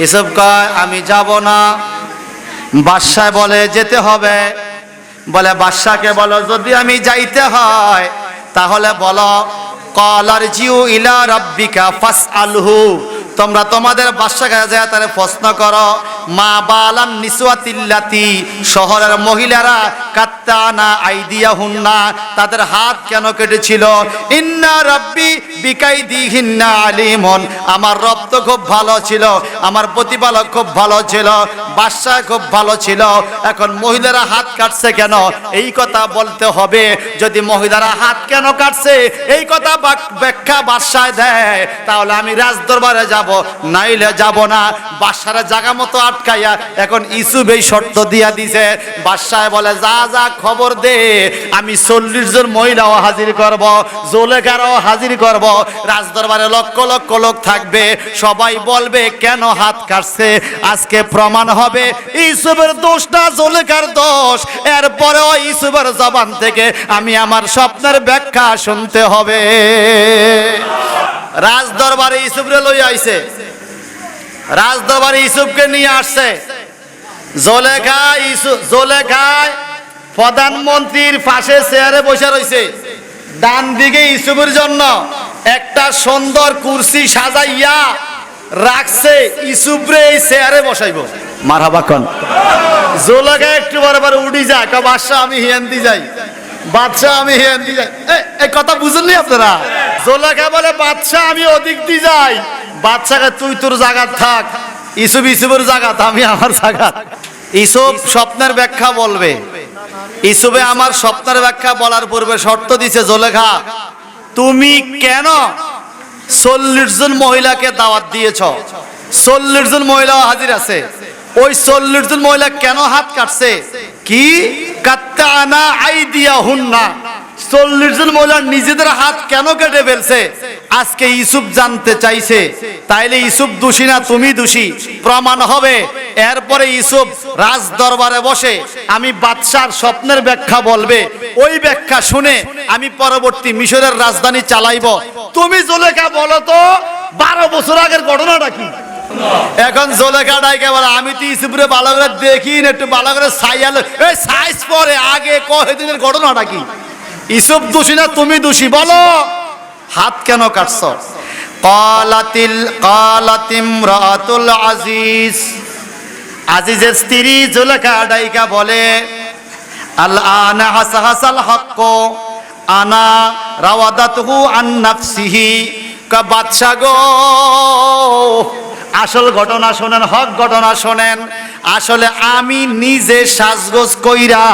ইউসুফ কয় আমি যাব না। বাদশাহ বলে যেতে হবে। বলে বাদশাকে বলো যদি আমি যাইতে হয় তাহলে বলো ক্বালারজিউ ইলা রাব্বিকা ফাসআলহু, তোমরা তোমাদের বাদশার কাছে যায় তারে প্রশ্ন করো মা বালান নিসওয়াতিল্লাতি, শহরের মহিলারা কাত্তানা আইদিয়াহুন্না, তাদের হাত কেন কেটেছিল। ইন্না রাব্বি বিকাইদিহিন্না আলিমুন, আমার রব তো খুব ভালো ছিল, আমার প্রতিপালক খুব ভালো ছিল, বাদশা খুব ভালো ছিল, এখন মহিলারা হাত কাটছে কেন এই কথা বলতে হবে। যদি মহিলারা হাত কেন কাটছে এই কথা ব্যাখ্যা বাদশায় দেয় তাহলে আমি রাজদরবারে যাব, নাইলে যাব না। বাদশার জায়গা মতো আটকাইয়া এখন ইউসুফ এই শর্ত দিয়া দিছে। বাদশাহ বলে যা যা খবর দে, আমি 40 জন মহিলাও হাজির করব, জুলেখারও হাজির করব, রাজদরবারে লক্ষ লক্ষ লোক থাকবে, সবাই বলবে কেন হাত কাটছে। আজকে প্রমাণ হবে ইউসুফের দোষ না জুলেখার দোষ। এরপরেও ইউসুফের জবান থেকে আমি আমার স্বপ্নের ব্যাখ্যা শুনতে হবে। রাজদরবারে ইউসুফরে লই আইছে, রাজদরবারে ইউসুফকে নিয়ে আসছে। জুলেখায় প্রধানমন্ত্রীর পাশে চেয়ারে বসে রয়েছে, ডান দিকে ইউসুফের জন্য একটা সুন্দর কুরসি সাজাইয়া রাখছে, ইউসুফরে এই চেয়ারে বসাইব। মারহাবা কোন জুলেখা একটু বড় বড় উঠি যায়, বাদশাহ আমি হিয়ান্দি যাই, বাদশাহ আমি হিয়ান্দি যাই। এই কথা বুঝলেন আপনারা? জুলেখা বলে বাদশাহ আমি ওদিক দিয়ে যাই, বাদশাকে তুই তোর জায়গা থাক, ইউসুফ ইউসুফের জায়গা, আমি আমার জায়গা। ইউসুফ স্বপ্নের ব্যাখ্যা বলবে। ইউসুফে আমার স্বপ্নের ব্যাখ্যা বলার পূর্বে শর্ত দিছে জুলেখা তুমি কেন 40 জন মহিলাকে দাওয়াত দিয়েছ? 40 জন মহিলা হাজির আছে, ওই 40 জন মহিলা কেন হাত কাটছে? কি কাত্তানা আইদিয়াহুন্না, 40 জন মহিলা নিজেদের হাত কেন কেটে ফেলছে আজকে ইউসুফ জানতে চাইছে। তাইলে ইউসুফ দোষী না তুমি দোষী প্রমাণ হবে। এরপরে ইউসুফ রাজ দরবারে বসে আমি বাদশার স্বপ্নের ব্যাখ্যা বলবে, ওই ব্যাখ্যা শুনে আমি পরবর্তী মিশরের রাজধানী চালাইব। তুমি জুলেখা বলো তো 12 বছর আগের ঘটনাটা কি? এখন জুলেখা ডাইকে বলে আমি তো ইউসুফরে ভালো করে দেখি না, একটু ভালো করে সাইজ পরে আগে কয়েকদিনের ঘটনাটা কি? ইউসুফ দোষী না তুমি দোষী বলো, হাত কেন কাটছ? ইমরাতুল আজিজ, আজিজের স্ত্রী জুলেখা ডাইকা বলে আল-আনা হাসাল হক আনা রাওয়াদাতুহু আন নাফসিহি, কা বাদশা গো আসল ঘটনা শোনেন, হক ঘটনা শোনেন। আসলে আমি নিজে সাজগোজ কইরা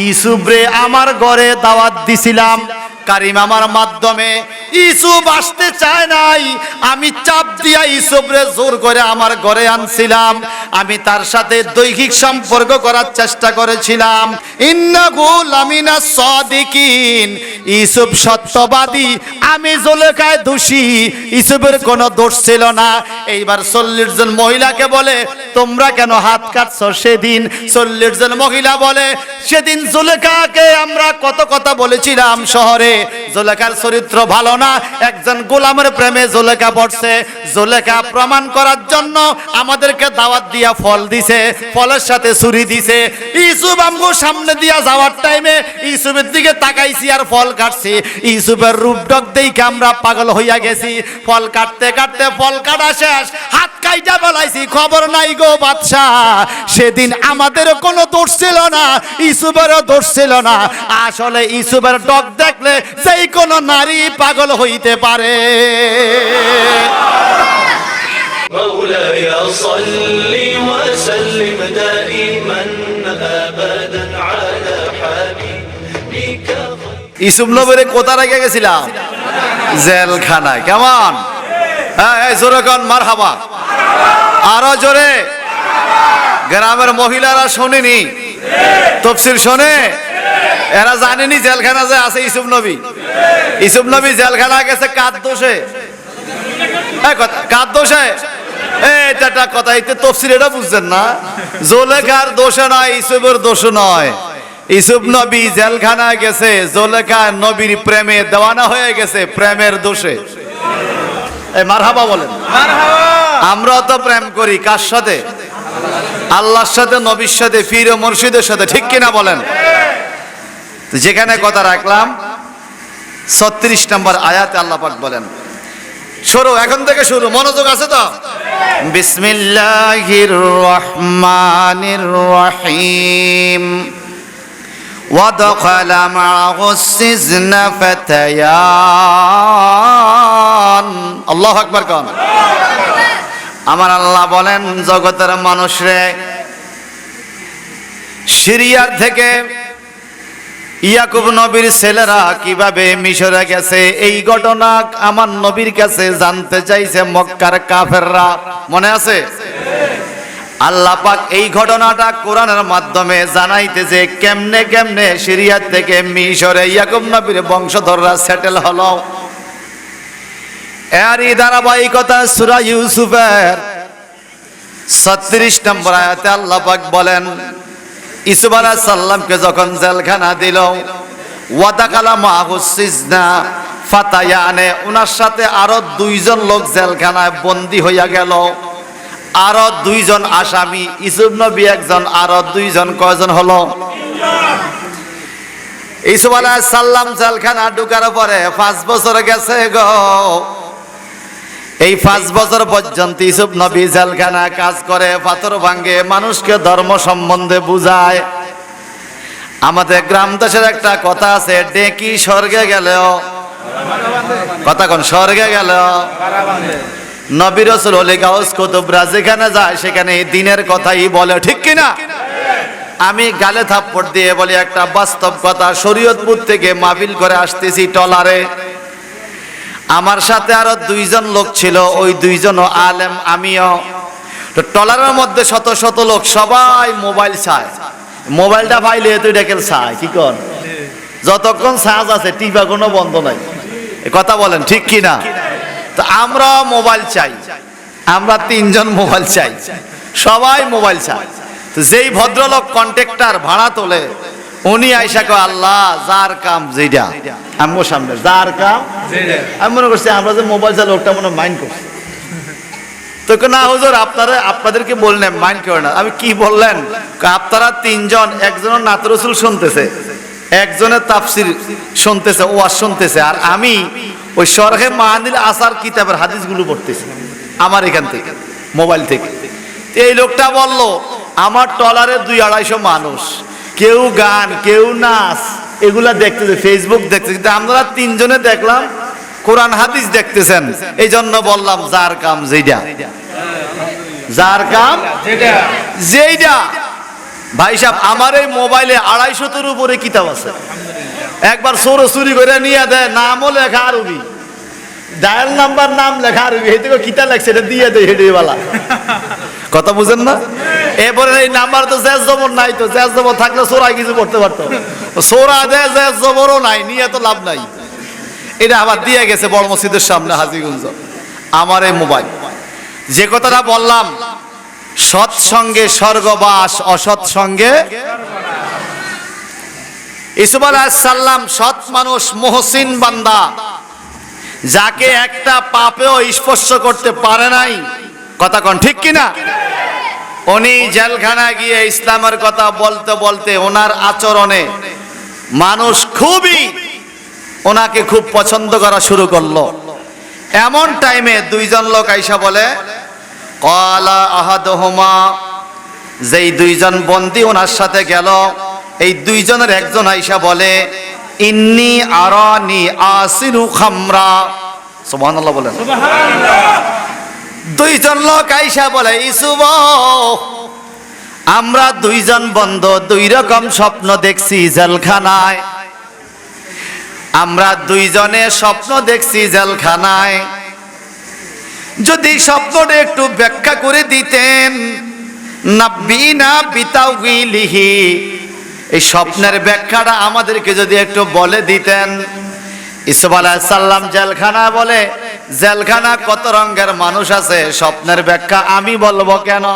ইউসুফরে আমার ঘরে দাওয়াত দিছিলাম, কারিম আমার মাধ্যমে। ইউসুফ আসতে চায় নাই, আমি চাপ দিয়া ইউসুফরে জোর করে আমার ঘরে আনছিলাম, আমি তার সাথে দৈহিক সম্পর্ক করার চেষ্টা করেছিলাম। ইন্নাহু লামিনা সাদিকিন, ইউসুফ সত্যবাদী, আমি জুলেখায় দোষী, ইউসুফের কোনো দোষ ছিল না। এইবার 40 জন মহিলাকে বলে তোমরা কেন হাত কাটছো সেদিন? 40 জন মহিলা বলে সেদিন জুলেখাকে আমরা কত কথা বলেছিলাম শহরে, জুলেখার চরিত্র ভালো না, একজন গোলামের প্রেমে জুলেখা পড়ছে। জুলেখা প্রমাণ করার জন্য আমাদেরকে দাওয়াত দিয়া ফল দিছে, ফলের সাথে ছুরি দিছে। ইউসুফ আমগো সামনে দিয়া যাওয়ার টাইমে ইউসুফের দিকে তাকাইছি আর ফল কাটছি। ইউসুফের রূপডক দেখে আমরা পাগল হইয়া গেছি। ফল কাটতে কাটতে ফল কাটা শেষ, হাত কাইটা বলাইছি, খবর নাই গো বাদশা, সেদিন আমাদের কোনো দোষ ছিল না, ইউসুফেরও দোষ ছিল না। আসলে ইউসুফের ডক দেখলে যেই কোনো নারী পাগল হইতে পারে। مولاي صل وسلم دائما ابدا على حبيبك। ইউসুফ নবীরে কোথা রেখে গেছিলাম? জেলখানায়। কেমন? হ্যাঁ জোরে কোন মারহাবা, আরো জোরে। গ্রামের মহিলারা শোনেনি তাফসীর শোনে, এরা জানেনি জেলখানা যে আছে ইউসুফ নবী। ইউসুফ নবী জেলখানা গেছে কার দোষে? কার দোষে? এটা কথা, এতে তাফসীর এটা বুঝছেন না। জুলেখার দোষে নয়, ইউসুফের দোষ নয়। ইউসুফ নবী জেলখানায় গেছে, জুলেখা নবীর প্রেমে দেওয়ানা হয়ে গেছে, প্রেমের দোষে। মারহাবা বলেন। মারহাবা। আমরাও তো প্রেম করি কার সাথে? আল্লাহর সাথে, নবীর সাথে, পীর ও মুর্শিদের সাথে, ঠিক কিনা বলেন? যেখানে কথা রাখলাম 36 নম্বর আয়াতে আল্লাহ পাক বলেন, শুরু এখন থেকে শুরু, মনোযোগ আছে তো? বিসমিল্লাহির রহমানির রহিম ওয়াদখাল মা'হুস সিজনা ফাতায়ান। আল্লাহু আকবার কোন। আমার আল্লাহ বলেন, জগতের মানুষরে, সিরিয়ার থেকে ইয়াকুব নবীর ছেলেরা কিভাবে মিশরে গেছে এই ঘটনা আমার নবীর কাছে জানতে চাইছে মক্কার কাফেররা। মনে আছে? আল্লাহ পাক এই ঘটনাটা কোরআনের মাধ্যমে জানাইতেছে কেমনে কেমনে সিরিয়া থেকে মিশরে ইয়াকুব নবীর বংশধররা সেটেল হলো। এরই ধারাবাহিকতা সূরা ইউসুফের 36 নম্বর আয়াতে আল্লাহ পাক বলেন, ইউসুফ আলাইহিস সালামকে যখন জেলখানা দিল, ওয়াদাকালা মা'হুস সিজনা ফাতায়ানে, ওনার সাথে আরো 2 জন লোক জেলখানায় বন্দী হইয়া গেল। আরো 2 জন আসামি, ইউসুফ নবী একজন, আরো 2 জন, কয়জন হলো? ইউসুফ আলাইহিস সালাম জেলখানা ঢুকার পরে 5 বছর গেছে গো। এই 5 বছর পর্যন্ত ইউসুফ নবী জেলখানা কাজ করে, পাথর ভাঙে, মানুষকে ধর্ম সম্বন্ধে বুঝায়। আমাদের গ্রাম দেশের একটা কথা আছে, ডেকি স্বর্গে গেলেও, কথা কোন, স্বর্গে গেলেও নবী রাসূল ওলি গাউস কুতুবরা যেখানে যায় সেখানে দিনের কথাই বলে, ঠিক কিনা? আমি গালে থাপ্পড় দিয়ে বলি একটা বাস্তব কথা, শরীয়তপুর থেকে মাহফিল করে আসতেছি টলারে, আমার সাথে আরো 2 জন লোক ছিল, ওই 2 জনও আলেম, আমিও। তো টলারের মধ্যে শত শত লোক, সবাই মোবাইল চায়, মোবাইলটা পাইলে তুই ডেকেল চায়, কি কর, যতক্ষণ চার্জ আছে টিপা কোনো বন্ধ নাই, কথা বলেন ঠিক কিনা? তো আমরা মোবাইল চাই, আমরা 3 জন মোবাইল চাই, সবাই মোবাইল চাই। তো যেই ভদ্রলোক কন্ট্রাক্টর ভাড়া তোলে, উনি আইসা কয়, আল্লাহ যার কাম যেটা, আমার সামনে যার কাম আমি মনে করছি আমরা যে মোবাইল চাই লোকটা মনে মাইন্ড করছি। তো না হুজুর আপনাদেরকে বললেন মাইন্ড করে না। আমি কি বললেন? আপনারা 3 জন, একজনের নাত রাসূল শুনতেছে, একজনের তাফসির শুনতেছে, ওয়াজ শুনতেছে, আর আমি ওই শরহে মাহানিল আসার কিতাবের হাদিসগুলো পড়তেছি আমার এখান থেকে, মোবাইল থেকে। এই লোকটা বলল, আমার টলারে 200-250 মানুষ, কেউ গান, কেউ নাচ, এগুলা দেখতেছে, ফেসবুক দেখতেছে, কিন্তু আমরা 3 জনে দেখলাম কোরআন হাদিস দেখতেছেন। এই জন্য বললাম যার কাম যেটা, যার কাম যেটা। ভাই সাহেব, আমার এই মোবাইলে 250-র উপরে কিতাব আছে। একবার চুরি করে নিয়ে দেয়, নামও লেখা আরবি, ডায়াল নাম্বার নাম লেখা আরবি, এই থেকে কিতাব লেখছে, এটা দিয়ে দেয় হেডেওয়ালা, কথা বুঝেন না? এরপরে এই নাম্বার তো জেজ জবর নাই, তো জেজ জবর থাকলে চোরাই কিছু করতে পারতো, চোরা দেয়, জেজ জবরও নাই, নিয়ে তো লাভ নাই। এটা আবার দিয়ে গেছে বড় মসজিদের সামনে হাজীগঞ্জ। আমার এই মোবাইল, যে কথাটা বললাম, সৎসঙ্গে স্বর্গবাস, অসৎ সঙ্গে। ইউসুফ আলাইহিস সালাম সৎ মানুষ, মুহসিন বান্দা, যাকে একটা পাপেও স্পর্শ করতে পারে নাই, কথা কোন ঠিক কিনা? উনি জেলখানায় গিয়ে ইসলামের কথা বলতে বলতে ওনার আচরণে মানুষ খুবই ওনাকে খুব পছন্দ করা শুরু করলো। এমন টাইমে 2 জন লোক আইসা বলে, ক্বালা আহাদুহুমা, যেই 2 জন বন্দী ওনার সাথে গেল, এই 2 জনের একজন আইসা বলে, ইন্নী আরানি আসিরু খামরা। সুবহানাল্লাহ বলেন। সুবহানাল্লাহ। 2 জন লোক আইসা বলে, ইউসুফ, আমরা 2 জন বন্ধু 2 রকম স্বপ্ন দেখছি জেলখানায়, আমরা 2 জনে স্বপ্ন দেখছি জেলখানায়, যদি স্বপ্নটা একটু ব্যাখ্যা করে দিতেন, নাব্বিনা বিতাউইলিহি, এই স্বপ্নের ব্যাখ্যাটা আমাদেরকে যদি একটু বলে দিতেন। ইউসুফ আলাইহিস সালাম জেলখানা বলে, জেলখানা কত রঙের মানুষ আছে, স্বপ্নের ব্যাখ্যা আমি বলবো কেন?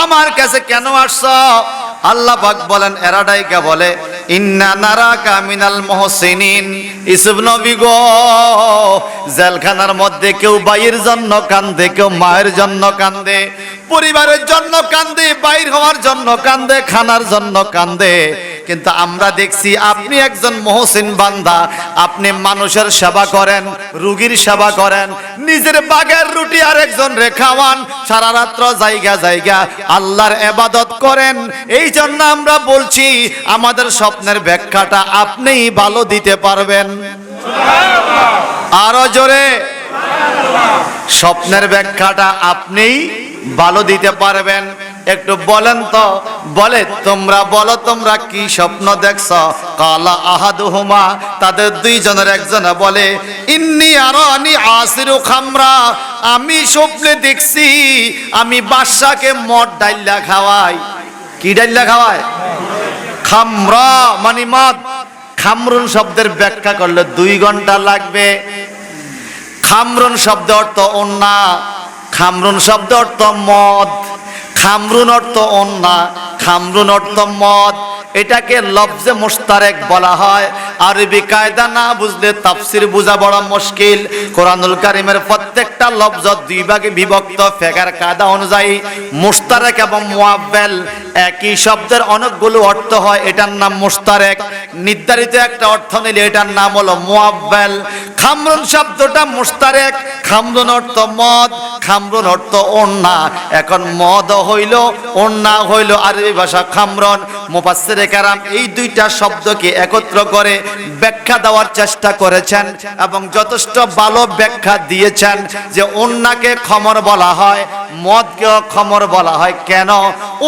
আমার কাছে কেন আসছো? আল্লাহ পাক বলেন, এরা ডাইকা বলে, ইন্না নারাকা মিনাল মুহসিনিন। ইউসুফ নবী গো, জেলখানার মধ্যে কেউ ভাইয়ের জন্য কান্দে, কেউ মায়ের জন্য কান্দে, পরিবারের জন্য কান্দে, বাইর হওয়ার জন্য কান্দে, খানার জন্য কান্দে। কিন্তু আমরা দেখছি আপনি একজন মুহসিন বান্দা, আপনি মানুষের সেবা করেন, রোগীর সেবা করেন, নিজের বাগের রুটি আরেকজন রে খাওয়ান, সারা রাত্র জায়গা জায়গা আল্লাহর ইবাদত করেন। এই জন্য আমরা বলছি আমাদের স্বপ্নের ব্যাখ্যাটা আপনিই ভালো দিতে পারবেন। আরো জোরে, স্বপ্নের ব্যাখ্যাটা আপনিই ভালো দিতে পারবেন। একটু বলেন তো, বলে তোমরা বলো তোমরা কি স্বপ্ন দেখছো? কালা আহাদুহুমা, তাদের দুইজনের একজনে বলে ইন্নী আরানি আসিরু খামরা, আমি স্বপ্নে দেখছি আমি বাদশাকে মদ ডাইল্লা খাওয়াই। কি ডাইল্লা খাওয়াই? খামরা মানে মদ। খামরুন শব্দের ব্যাখ্যা করলে 2 ঘন্টা লাগবে। খামরুন শব্দ অর্থ অন্না, খামরুন শব্দ অর্থ মদ, খামরুন অর্থ অন্না, খামরুন অর্থ মদ। এটাকে লফজে মুশতারেক বলা হয়। আরবি কায়দা না বুঝলে তাফসীর বোঝা বড় মুশকিল। কোরআনুল কারীমের প্রত্যেকটা লফজ 2 ভাগে বিভক্ত। ফিকহের কায়দা অনুযায়ী মুশতারেক এবং মুআব্বাল একই শব্দের অনেকগুলো অর্থ হয়, এটার নাম মুশতারেক। নির্ধারিত একটা অর্থ নিলে এটার নাম হলো মুআব্বাল। খামরুন শব্দটা মুশতারেক, খামরুন অর্থ মদ, খামরুন অর্থ ওন্না। এখন মদ হইল, ওন্না হইল আরবি ভাষা খামরুন। মুফাসসিরে কেরাম এই 2টা শব্দকে একত্র করে ব্যাখ্যা দেওয়ার চেষ্টা করেছেন এবং যথেষ্ট ভালো ব্যাখ্যা দিয়েছেন যে ওন্নাকে খমর বলা হয়, মদকেও খমর বলা হয়। কেন?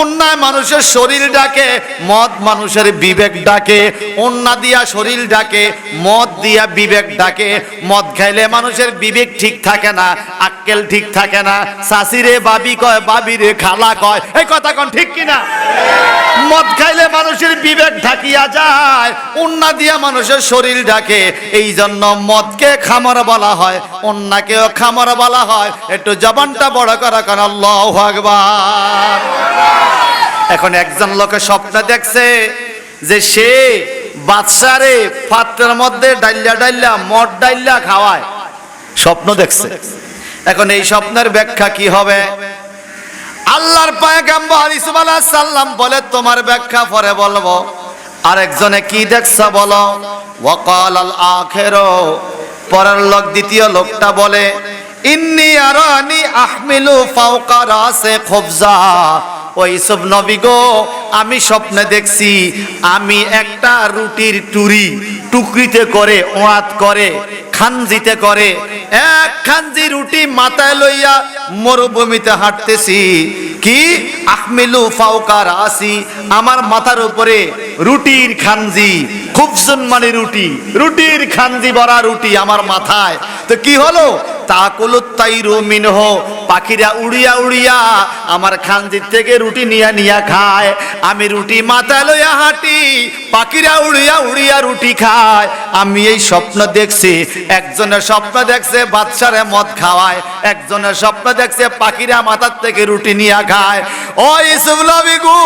ওন্নায় মানুষের শরীর ডাকে, মদ মানুষের বিবেক ডাকে। ওন্না দিয়া শরীর ডাকে, মদ দিয়া বিবেক ডাকে। মদ খাইলে মানুষের বিবেক ঠিক থাকে না, আক্কেল ঠিক থাকে না। শাশিরে বাবি কয়, বাবিরে খালা কয়। এই কথা কোন ঠিক কিনা? মদ খাইলে মানুষের বিবেক ঢাকিয়া যায়, ওন্না দিয়া মানুষের শরীর ডাকে। এই জন্য মদকে খামর বলা হয়, ওন্নাকেও খামর বলা হয়। একটু জবানটা বড় করা কারণ আল্লাহু আকবার। এখন একজন লোকে স্বপ্ন দেখছে যে সে বাদশারে পাত্রের মধ্যে ডাইল্লা ডাইল্লা মদ ডাইল্লা খাওয়ায়, স্বপ্ন দেখছে। এখন এই স্বপ্নের ব্যাখ্যা কি হবে? আল্লাহর পয়গম্বর ইউসুফ আলাইহিস সালাম বলে তোমার ব্যাখ্যা পরে বলবো। আরেকজনে কি দেখছে বলো? ওয়াকালাল আখিরু, পরের লোক দ্বিতীয় লোকটা বলে ইন্নী আরানি আহমিলু ফাওকা রাসে খুবজা। ও ইউসুফ নবী গো, আমি স্বপ্নে দেখছি আমি একটা রুটির টুকরিতে করে, ওয়াত করে, খানজিতে করে 1 খানজি রুটি মাথায় লইয়া মরুভূমিতে হাঁটতেছি। কি? আহমিলু ফাওকা রাসি, আমার মাথার উপরে রুটির খানজি, খুবসুন মানে রুটি, রুটির খানজি ভরা রুটি আমার মাথায়। তো কি হলো? তাকুলুত তাইরু মিনহু, পাখিরা উড়িয়া উড়িয়া আমার খানজির থেকে রুটি নিয়া নিয়া খায়। আমি রুটি মাথায় লইয়া হাঁটি, পাখিরা উড়িয়া উড়িয়া রুটি খায়। আমি এই স্বপ্ন দেখছি। একজনের স্বপ্ন দেখছে বাদশারে মদ খাওয়ায়, একজনের স্বপ্ন দেখছে পাখিরা মাথার থেকে রুটি নিয়া খায়। ও ইউসুফ নবী গো,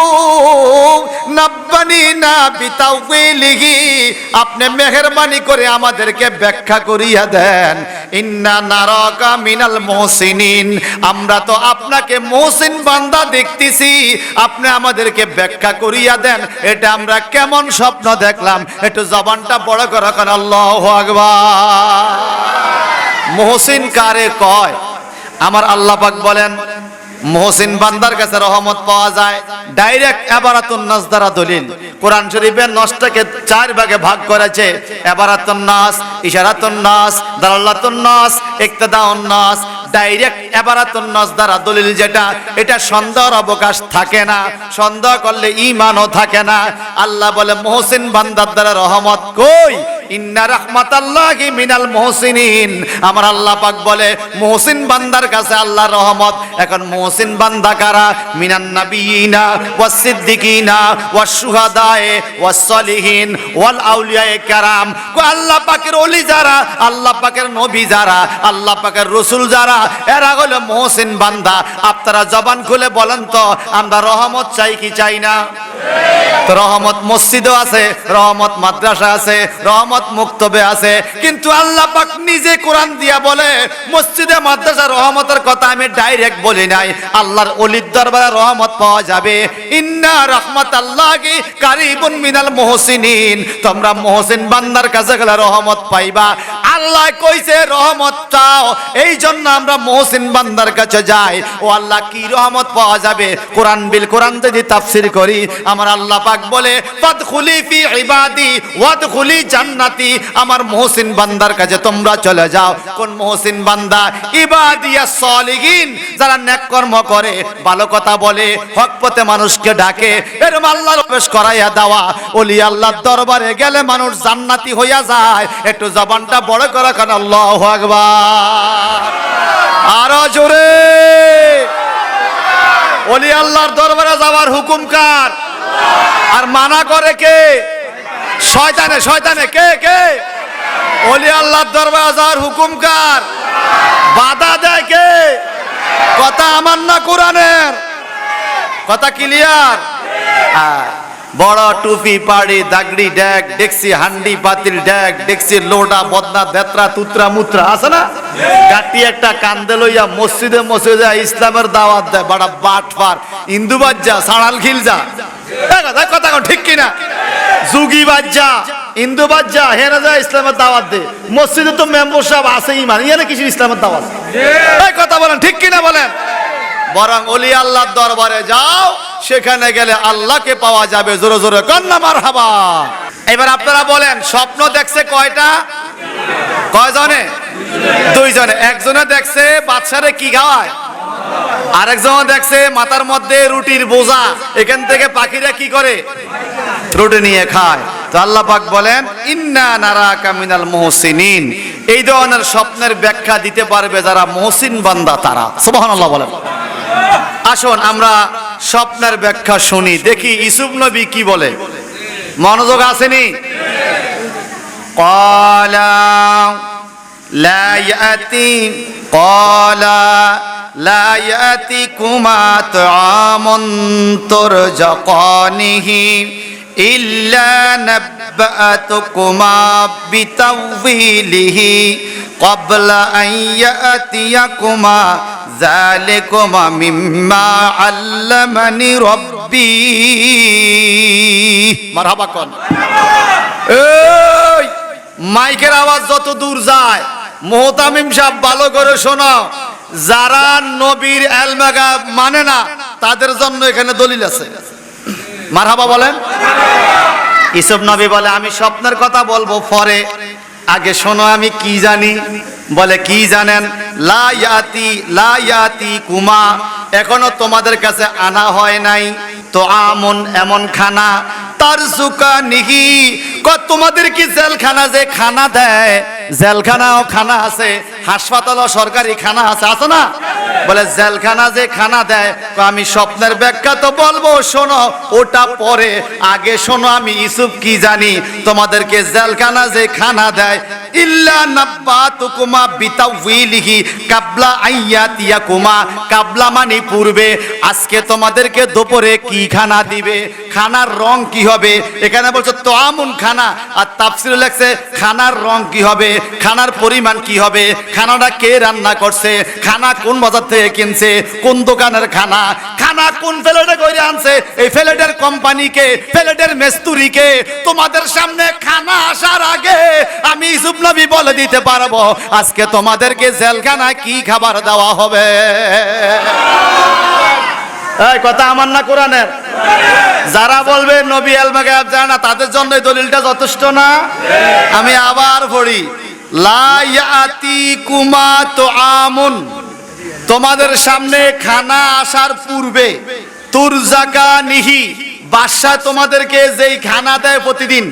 নাব্বানি না বিতাউইলিহি, আপনি মেহেরবানি করে আমাদেরকে ব্যাখ্যা করিয়া দেন। ইন্না নারাকা মিনাল মুহসিনিন, আমরা তো আপনাকে মুহসিন বান্দা দেখতেছি, আপনি আমাদেরকে ব্যাখ্যা করিয়া দেন এটা আমরা কেমন স্বপ্ন দেখলাম। একটু জবানটা বড় করে কারণ আল্লাহু আকবার। মুহসিন কারে কয়? আমার আল্লাহ পাক বলেন মুহসিন বান্দার কাছে রহমত পাওয়া যায় ডাইরেক্ট ইবারাতুন নাস দ্বারা দলিল। কোরআন শরীফের নসটাকে 4 ভাগে ভাগ করেছে। ইবারাতুন নাস, ইশারাতুন নাস, দালালাতুন নাস, ইক্তিদাউন নাস। ডাইরেক্ট ইবারাতুন নাস দ্বারা দলিল যেটা, এটা সন্দেহের অবকাশ থাকে না, সন্দেহ করলে ঈমানও থাকে না। আল্লাহ বলে মুহসিন বান্দার দ্বারা রহমত কই? ইন্না রাহমাতাল্লাহি মিনাল মুহসিনিন, আমার আল্লাহ পাক বলে মুহসিন বান্দার কাছে আল্লাহর রহমত। এখন মুহসিন বান্দা কারা? মিনান নাবিয়িনা ওয়াস সিদ্দিকিনা ওয়াস শুহাদায়ে ওয়াস সলিহিন ওয়াল আউলিয়ায়ে কেরাম। কো আল্লাহ পাকের ওলি যারা, আল্লাহ পাকের নবী যারা, আল্লাহ পাকের রাসূল যারা, এরা হলো মুহসিন বান্দা। আপনারা জবান খুলে বলেন তো আমরা রহমত চাই কি চাই না? তো রহমত মসজিদও আছে, রহমত মাদ্রাসা আছে, রহমত মুক্তবে আছে, কিন্তু আল্লাহ পাক নিজে কোরআন দিয়া বলে মসজিদে মাদ্রাসা রহমতের কথা আমি ডাইরেক্ট বলি নাই। আল্লাহর ওলির দরবারে রহমত পাওয়া যাবে। ইন্না রাহমাতাল্লাহি কারিবুন মিনাল মুহসিনিন, তোমরা মুহসিন বান্দার কাছে গেলে রহমত পাইবা। আল্লাহ কইছে রহমত চাও, এই জন্য আমরা মুহসিন বান্দার কাছে যাই। ও আল্লাহ কি রহমত পাওয়া যাবে? কোরআন বিল কোরআন যদি তাফসীর করি, আমার আল্লাহ পাক বলে ফাদখুলি ফি ইবাদি ওয়াদখুলি জান্নাতি, আমার মুহসিন বান্দার কাছে তোমরা চলে যাও। কোন মুহসিন বান্দা? ইবাদিয়াস সলিহিন, যারা নেক কর্ম করে, ভালো কথা বলে, হক পথে মানুষকে ডাকে, এরকম আল্লাহর প্রবেশ করাইয়া দেওয়া। ওলি আল্লাহর দরবারে গেলে মানুষ জান্নাতি হইয়া যায়। একটু জবানটা বড় করে কান আল্লাহু আকবার, আরো জোরে। ওলি আল্লাহর দরবারে যাওয়ার হুকুম কার? আর মানা করে কে? শয়তানে। শয়তানে কে? কে? ওলি আল্লাহর দরবারে যাওয়ার হুকুম কার? বাধা দেয় কে? কথা আমার না কোরআনের? কথা ক্লিয়ার? বড় টুপি পাড়ি দাগড়ি ড্যাগ দেখছি, হান্ডি পাতিল ড্যাগ দেখছি, লোডা বদনা দেত্রা তুত্রা মুত্রা আছে না, গাটি একটা কান্দে লইয়া মসজিদে মসজিদে ইসলামের দাওয়াত দেয়। বড় বাটপার ইন্দু বাজ্জা সাড়াল খিলজা, কথা ঠিক কিনা? যুগি বাজ্জা ইন্দু বাজ্জা হেরা যায় ইসলামের দাওয়াত দে। মসজিদে তো মেম্বার সাহেব আছে, ইমান ইয়ানে কিছু ইসলামের দাওয়াত। এই কথা বলেন ঠিক কিনা বলেন? বরং ওলি আল্লাহর দরবারে যাও, সেখানে গেলে আল্লাহকে পাওয়া যাবে। জোরে জোরে কন্না মারহাবা। এবার আপনারা বলেন, স্বপ্ন দেখছে কয়টা? কয়জনে? দুইজনে। একজনে দেখছে বাদশারে কি খাওয়ায়, আরেকজন দেখছে মাথার মধ্যে রুটির বোঝা, এখান থেকে পাখিরা কি করে? রুটি নিয়ে খায়। তো আল্লাহ পাক বলেন ইন্না নারাকা মিনাল মুহসিনিন, এই ধরনের স্বপ্নের ব্যাখ্যা দিতে পারবে যারা মুহসিন বান্দা তারা। সুবহানাল্লাহ বলেন। আসুন আমরা স্বপ্নের ব্যাখ্যা শুনি, দেখি ইউসুফ নবী কি বলে। মনোযোগ আসেনি? ক্বালা লা ইয়াতি ক্বালা লা ইয়াতিকুমা তুআমুন তুরজাকানিহি ইল্লা নাব্বাতুকুমা বিতাওয়িলিহি ক্বাবলা আন ইয়াতিয়াকুমা যালিকুমা মিম্মা আল্লামানি রাব্বি। মারহাবা কোন। এই মাইকের আওয়াজ যত দূর যায়, মুহতামিম সাহেব ভালো করে শোনো। যারা নবীর এলমেগা মানে না, তাদের জন্য এখানে দলিল আছে। মারহাবা বলেন। ইউসুফ নবী বলে আমি স্বপ্নের কথা বলবো পরে, আগে শোনো আমি কি জানি। বলে কি জানেন? লা ইয়াতি কুমা, এখনো তোমাদের কাছে আনা হয় নাই তো আমন এমন খানা, তারজুকা নিহি, তোমাদের কি জেলখানা যে খানা দেয়, জেলখানাও খানা আছে, হাসপাতালও সরকারি খানা আছে, আছে না? বলে জেলখানা যে খানা দেয়। আমি স্বপ্নের ব্যাখ্যা তো বলবো, শোনো ওটা পরে, আগে শোনো আমি ইউসুফ কি জানি। তোমাদেরকে জেলখানা যে খানা দেয়, ইল্লা নাব্বাতুকুমা বিতাওয়িলিহি কাবলা আইয়াতিয়াকুমা, কাবলা মানে পূর্বে। আজকে তোমাদেরকে দুপুরে কি খানা দিবে, খানার রং কি হবে। এখানে বলছে তোয়ামুন খানা, আর তাফসীরে লেখছে খানার রং কি হবে, খানার পরিমাণ কি হবে, খানাটা কে রান্না করছে, খানা কোন বাজার থেকে কিনছে, কোন দোকানের খানা, খানা কোন ফ্লেটে করে আনছে, এই ফ্লেটের কোম্পানিকে, ফ্লেটের মিস্ত্রিকে। তোমাদের সামনে খানা আসার আগে আমি ইউসুফ নবী বলে দিতে পারবো আজকে তোমাদেরকে জেলখানায় কি খাবার দেওয়া হবে। এই কথা আমার না কোরআনের? যারা বলবে নবী আলমা গায়েব জানে না, তাদের জন্য এই দলিলটা যথেষ্ট না? আমি আবার পড়ি, লা ইয়াতিকুমা তুআমুন, তোমাদের সামনে খানা আসার পূর্বে, তুরজাকানিহি, বাদশা তোমাদেরকে যেই খানা দেয় প্রতিদিন,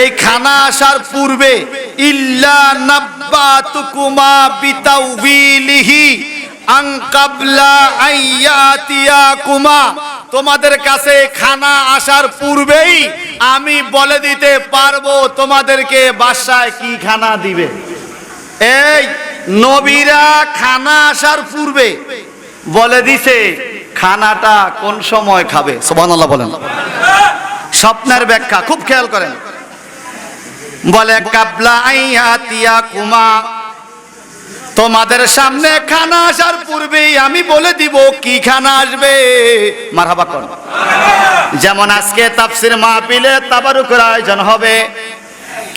এই খানা আসার পূর্বে, ইল্লা নাব্বাতুকুমা বিতাওয়িলিহি আন কাবলা আইয়াতিয়াকুমা, তোমাদের কাছে খানা আসার পূর্বেই আমি বলে দিতে পারবো তোমাদেরকে বাদশায় কি খানা দিবে। এই নবীরা খানা আসার পূর্বে বলে দিছে খানাটা কোন সময় খাবে। সুবহানাল্লাহ বলেন। স্বপ্নের ব্যাখ্যা খুব খেয়াল করেন। বলে কাবলা আইয়াতিয়া কুমা, তোমাদের সামনে খানা আসার পূর্বেই আমি বলে দিব কি খানা আসবে। মারহাবা কোন। যেমন আজকে তাফসীর মাহফিলে তাবারুকের আয়োজন হবে,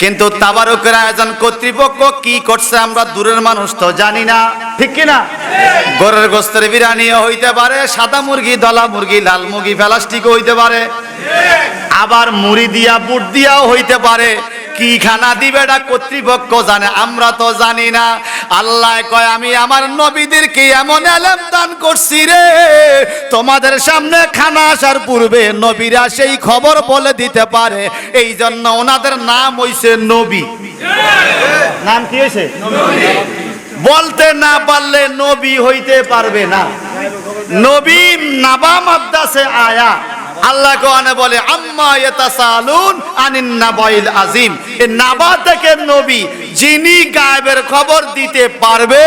কিন্তু তাবারুকের আয়োজন কর্তৃপক্ষ কি করছে আমরা দূরের মানুষ তো জানি না, ঠিক কি না? গরুর গোস্তের বিরিয়ানিও হইতে পারে, সাদা মুরগি, দলা মুরগি, লাল মুরগি, প্লাস্টিকও হইতে পারে, আবার মুড়ি দিয়া বুট দিয়াও হইতে পারে। কি খানা দিবে এটা কর্তৃপক্ষ জানে, আমরা তো জানি না। আল্লাহ কয় আমি আমার নবীদেরকে এমন ইলম দান করছি রে, তোমাদের সামনে খানা আসার পূর্বে নবীরা সেই খবর বলে দিতে পারে। এই জন্য ওনাদের নাম হইছে নবী। নাম কি হইছে? বলতে না পারলে নবী হইতে পারবে না। নবী নাবা মাদ্দাসে আয়া, আল্লাহ কোরআনে বলে আম্মা ইয়াতাসালুন আনিন নাবাইল আজিম। এই নাবা থেকে নবী, যিনি গায়েবের খবর দিতে পারবে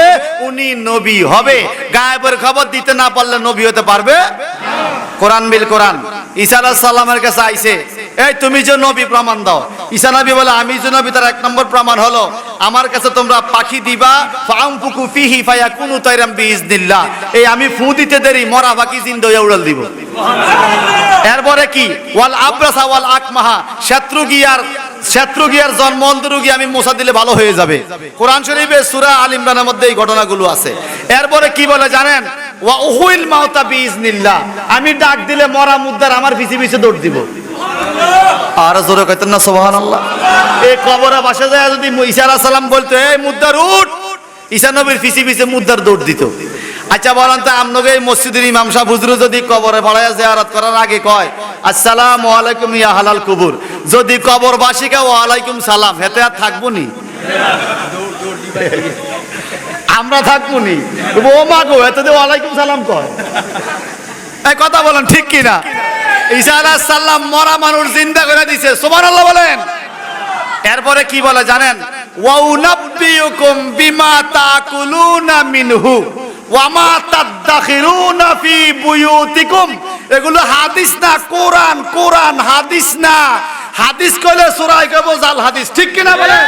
উনি নবী হবে। গায়েবের খবর দিতে না পারলে নবী হতে পারবে না। কোরআন বিল কোরআন ঈসা আলাইহিস সালামের কাছে আইছে, এই তুমি যে নবী প্রমাণ দাও। ঈসা নবী বলে আমি যে নবী তার এক নম্বর প্রমাণ হলো আমার কাছে তোমরা পাখি দিবা, ফাআমফুকু ফিহি ফায়াকুনু তাইরাম বিইজনিল্লাহ। এই আমি ফু দিতে দেরি মরা পাখি জিন্দা হয়ে উড়াল দিব। এরপরে কি ওয়াল আবরাসা ওয়াল আকমাহা, শত্রুগিয়ার জন্ম অন্ধরোগী আমি মোছা দিলে ভালো হয়ে যাবে। কোরআন শরীফে সূরা আল ইমরানের মধ্যে এই ঘটনাগুলো আছে। এরপরে কি বলে জানেন? ওয়া উহুইল মাউতা বিইজনিল্লাহ, আমি ডাক দিলে মরা মুদ্দার আমার পিছে পিছে দৌড় দিব। আর জোরে কইতেন না সুবহানাল্লাহ। এই কবরে বসে যায় যদি ঈসা আলাইহিস সালাম বলতো এই মুদ্দার উঠ, ঈসা নবীর পিছে পিছে মুদ্দার দৌড় দিত। আচ্ছা বলেন তো আপনাকে এই মসজিদের ইমাম সাহেব হুজুর যদি কবরে পড়ায় জিয়ারত করার আগে কয় আসসালামু আলাইকুম ইয়া হালাল কুবুর, যদি কবরবাসীকে ওয়া আলাইকুম সালাম, হেতে আর থাকবো নি? আমরা থাকবো নি? ও মা গো, এত ওয়া আলাইকুম সালাম কয়। এই কথা বলেন ঠিক কি না? ঈসা আলাইহিস সালাম মরা মানুষ জিন্দা করে দিয়েছে, সুবহানাল্লাহ বলেন। এরপরে কি বলে জানেন? ওয়া উনাব্বিউকুম বিমা তাকুলুনা মিনহু ওয়া মা তাদাখিরুনা ফি বুয়ুতিকুম। এগুলো হাদিস না, কোরআন। কোরআন হাদিস না। হাদিস কইলে সূরা কইবো জাল হাদিস, ঠিক কি না বলেন?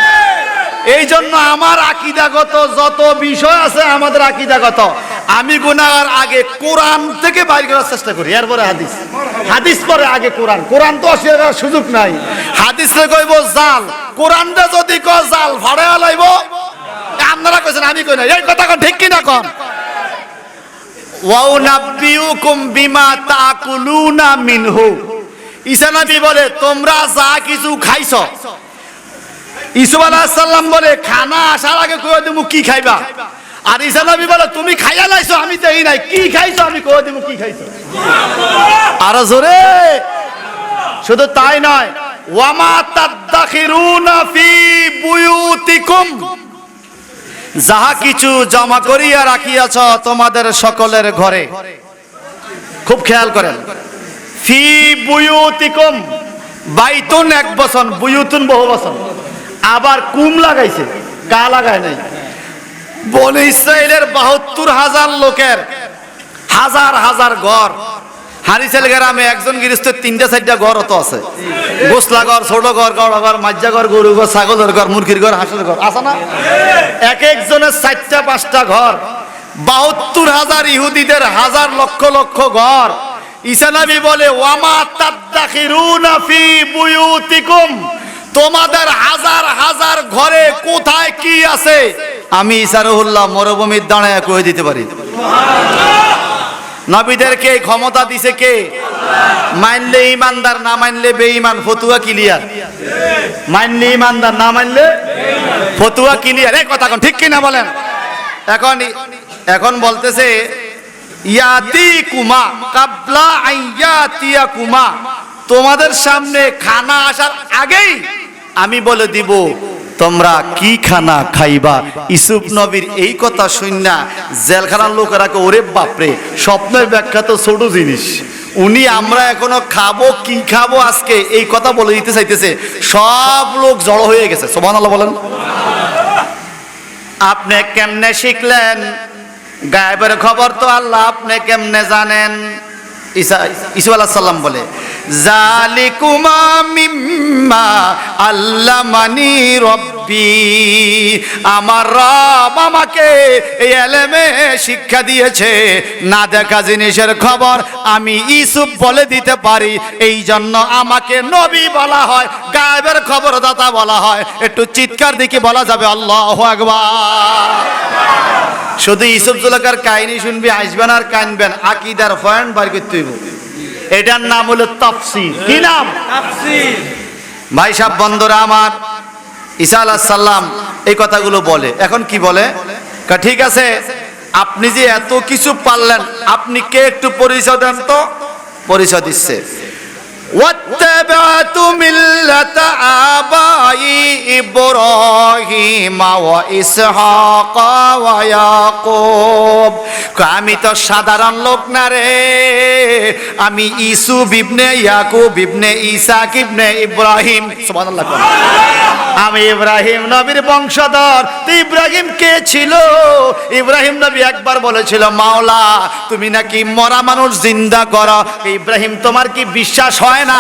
এই জন্য আমার আকীদাগত যত বিষয় আছে, আমাদের আকীদাগত, আমি গুনাহগার আগে কোরআন থেকে বাইর করার চেষ্টা করি, এরপরে হাদিস। হাদিস পরে আগে কোরআন। কোরআন তো অস্বীকার করার সুযোগ নাই। হাদিসে কইবো জাল, কোরআনটা যদি কয় জাল ফাড়ায়া লাইব। আপনারা কইছেন, আমি কই না। এই কথা কোন ঠিক কি না কোন? ওয়া উনাব্বিউকুম বিমা তাকুলুনা মিনহু। ঈসা নবী বলে তোমরা যা কিছু খাইছো। ইসুফ আলাইহিস সালাম বলে খানা আসার আগে কই দিমু কি খাইবা। আর ঈসা নবী বলে তুমি খাইয়া লাইছো, আমি দেই নাই, কি খাইছো আমি কই দিমু কি খাইছো। আর জোরে। শুধু তাই নয়, ওয়া মা তাদাখিরুনা ফি বুয়ুতিকুম, যাহা কিছু জমা করিয়া রাখিয়াছ তোমাদের সকলের ঘরে। খুব খেয়াল করেন। ফি বুয়ুতিকুম, বাইতুন এক বচন, বুয়ুতুন বহু বচন। আবার কুম লাগাইছে, কা লাগায় নাই। বনি ইসরাইলের ৭২,০০০ লোকের হাজার হাজার ঘর। হারিসেল গ্রামে একজন গৃহস্থের ৩-৪টা ঘর অত আছে। গোসলা ঘর, ছোট ঘর, বড় ঘর, মাজ্জা ঘর, গরু ঘর, ছাগলের ঘর, মুরগির ঘর, হাঁসের ঘর আছে না? এক একজনের ৪টা-৫টা ঘর। ৭২,০০০ ইহুদিদের হাজার লক্ষ লক্ষ ঘর। ঈসা নবী বলে ওয়ামা তাদাখিরুনা ফি বুয়ুতিকুম, তোমাদের হাজার হাজার ঘরে কোথায় কি আছে আমি ঈসা রুহুল্লাহ মরুভূমির দাঁড়ায় কয়ে দিতে পারি। নবীদেরকে ক্ষমতা দিছে কে? মানলে ইমানদার, না মানলে বেঈমান। ফতুয়া ক্লিয়ার। মানলে ইমানদার, না মানলে ফতুয়া ক্লিয়ার। এই কথা কোন ঠিক কি না বলেন? এখন বলতেছে ইয়াতিকুমা কাবলা আইয়াতিয়াকুমা, তোমাদের সামনে খানা আসার আগেই আমি বলে দিব তোমরা কি খানা খাইবা। ইউসুফ নবীর এই কথা শুননা জেলখানার লোকেরা ওরে বাপরে, স্বপ্নের ব্যাখ্যা তো ছোট জিনিস। উনি আমরা এখনো খাবো কি খাবো আজকে এই কথা বলে দিতে চাইতেছে। সব লোক জড়ো হয়ে গেছে। সুবহানাল্লাহ বলেন। আপনি কেমনে শিখলেন? গায়েবের খবর তো আল্লাহ, আপনি কেমনে জানেন? ঈসা আলাইহিস সালাম বলে জালিকুমা মিম্মা আল্লামানি রব্বি, আমার রব আমাকে এই এলেমে শিক্ষা দিয়েছে, না দেখা জিনিসের খবর আমি ইউসুফ বলে দিতে পারি, এই জন্য আমাকে নবী বলা হয়, গায়েবের খবরদাতা বলা হয়। একটু চিৎকার দিকে বলা যাবে আল্লাহু আকবার। শুধু ইউসুফ জুলেখার কাহিনী শুনবি, আসবেন আর কানবেন, আকীদার পয়েন্ট বার করতে হইব। এটার নাম হলো তাফসীর। কি নাম? তাফসীর। ভাই সাহেব, বন্ধুরা আমার, ঈসা আলাইহিস সালাম এই কথাগুলো বলে। এখন কি বলে? ঠিক আছে, আপনি যে এত কিছু পারলেন, আপনি কে একটু পরিচয় দেন তো। পরিচয় দিচ্ছে, ওয়াত্তাবাতু মিল্লাতা আবাই ইব্রাহিম ওয়া ইসহাক ওয়া ইয়াকুব। আমি তো সাধারণ লোক না রে, আমি ইউসুফ ইবনে ইয়াকুব ইবনে ইসাক ইবনে ইব্রাহিম। সুবহানাল্লাহ। আমি ইব্রাহিম নবীর বংশধর। তো ইব্রাহিম কে ছিল? ইব্রাহিম নবী একবার বলেছিল, মাওলা তুমি নাকি মরা মানুষ জিন্দা করো। ইব্রাহিম, তোমার কি বিশ্বাস হয় না?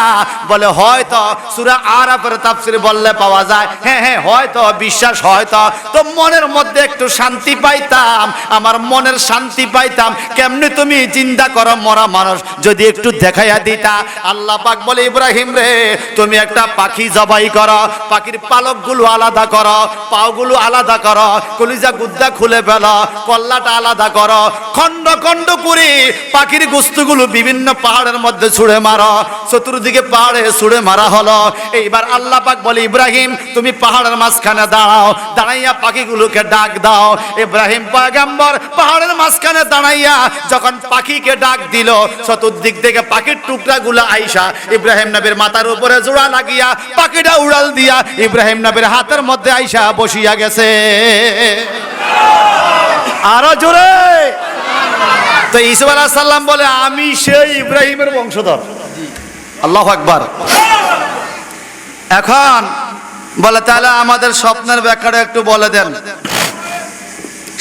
বলে হয়তো সূরা আরাফের তাফসীর বললে পাওয়া যায়। হ্যাঁ হ্যাঁ, হয়তো বিশ্বাস, হয়তো। তো মনের মধ্যে একটু শান্তি পাইতাম, আমার মনের শান্তি পাইতাম। কেমনে তুমি চিন্তা করো মরা মানুষ, যদি একটু দেখাইয়া দিতা। আল্লাহ পাক বলে, ইব্রাহিম রে, তুমি একটা পাখি জবাই করো, পাখির পালকগুলো আলাদা করো, পাগুলো আলাদা করো, কলিজা গুদ্দা খুলে ফেলো, কল্লাটা আলাদা করো, খন্ড খন্ড করে পাখির গোস্তগুলো বিভিন্ন পাহাড়ের মধ্যে ছুঁড়ে মারো। চতুর্দিকে পাহাড়ে ছুঁড়ে মারা হলো। এইবার আল্লাহ পাক বলে, ইব্রাহিম তুমি পাহাড়ের মাঝখানে দাঁড়াও, দাঁড়াইয়া পাখিগুলোকে ডাক দাও। ইব্রাহিম পয়গম্বর পাহাড়ের মাঝখানে দাঁড়াইয়া যখন পাখিকে ডাক দিল, চতুর্দিক থেকে পাখির টুকরাগুলো আইসা ইব্রাহিম নবীর মাথার উপরে জোড়া লাগিয়া পাখিটা উড়াল দিয়া ইব্রাহিম নবীর হাতের মধ্যে আইসা বসিয়া গেছে। আরো জোরে। তো ঈসা আলাইহিস সালাম বলে, আমি সেই ইব্রাহিমের বংশধর। আল্লাহু আকবার। এখন বলে, তাহলে আমাদের স্বপ্নের ব্যাখ্যাটা একটু বলে দেন।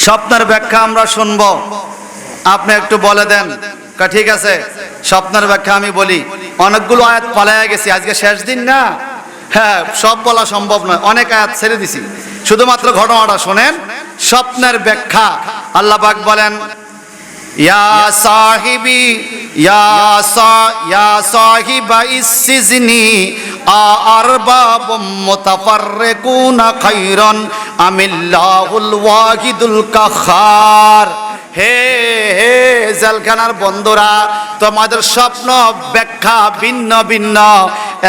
স্বপ্নের ব্যাখ্যা আমরা শুনবো, আপনি একটু বলে দেন। ঠিক আছে, স্বপ্নের ব্যাখ্যা আমি বলি। অনেকগুলো আয়াত পালাইয়া গেছি, আজকে শেষ দিন না। হ্যাঁ, সব বলা সম্ভব নয়, অনেক আয়াত ছেড়ে দিছি। শুধুমাত্র ঘটনাটা শোনেন। স্বপ্নের ব্যাখ্যা, আল্লাহ পাক বলেন, ইয়া সাহিবি ইয়া সাহিবা ইসসিজনি আরবাবুম মুতাফাররিকুনা খায়রান আমিল্লাহুল ওয়াহিদুল কাহ্হার। হে হে জেলখানার বন্ধুরা, তোমাদের স্বপ্ন ব্যাখ্যা ভিন্ন ভিন্ন,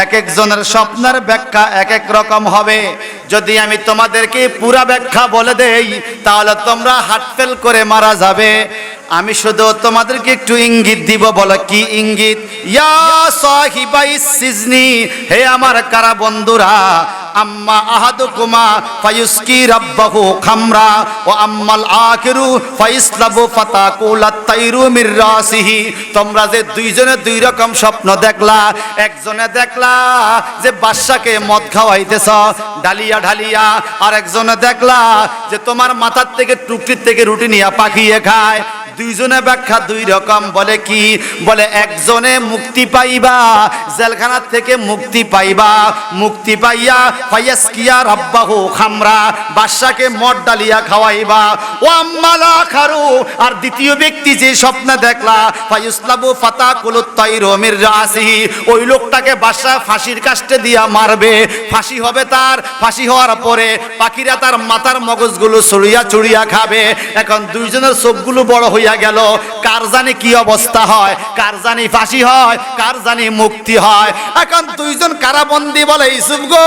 এক একজনের স্বপ্নের ব্যাখ্যা এক এক রকম হবে। যদি আমি তোমাদেরকে পুরা ব্যাখ্যা বলে দেই, তাহলে তোমরা হার্ট ফেল করে মারা যাবে। আমি শুধু তোমাদেরকে একটু ইঙ্গিত দিব। বলো কি ইঙ্গিত? ইয়া সাহিবাইস সিজনি, হে আমার কারা বন্ধুরা, আম্মা আহাদুকুমা ফায়ুসকি রাব্বাহু খামরা ওয়া আম্মাল আখিরু ফাইসলাবু ফাতাকুলাত তাইরু মির রাসিহি। তোমরা যে দুইজনে দুই রকম স্বপ্ন দেখলা, একজনে দেখলা যে বাদশাকে মদ খাওয়াইতেছ ঢালিয়া ঢালিয়া, আর একজনে দেখলা যে তোমার মাথার থেকে টুকরির থেকে রুটি নিয়ে পাকিয়ে খায়। দুইজনে ব্যাখ্যা দুই রকম। বলে কি? বলে একজনে মুক্তি পাইবা, জেলখানা থেকে মুক্তি পাইবা, মুক্তি পাইয়া ফায়াসকিয়া রাব্বাহু খামরা, বাদশাকে মদ ডালিয়া খাওয়াইবা। ও আম্মাল আখারু, আর দ্বিতীয় ব্যক্তি যে স্বপ্ন দেখলা, ফায়ুসলাবু ফাতাকুলত তাইরু মির রাসিহি, ওই লোকটাকে বাদশা ফাঁসির কাস্টে দিয়া মারবে। ফাঁসি হবে তার, ফাঁসি হওয়ার পরে পাখিরা তার মাথার মগজগুলো ছড়িয়া ছড়িয়া খাবে। এখন দুইজনের চোখগুলো বড় হইয়া গেল। কার জানি কি অবস্থা হয়, কার জানি ফাঁসি হয়, কার জানি মুক্তি হয়। এখন দুইজন কারাবন্দী বলে, ইউসুফ গো,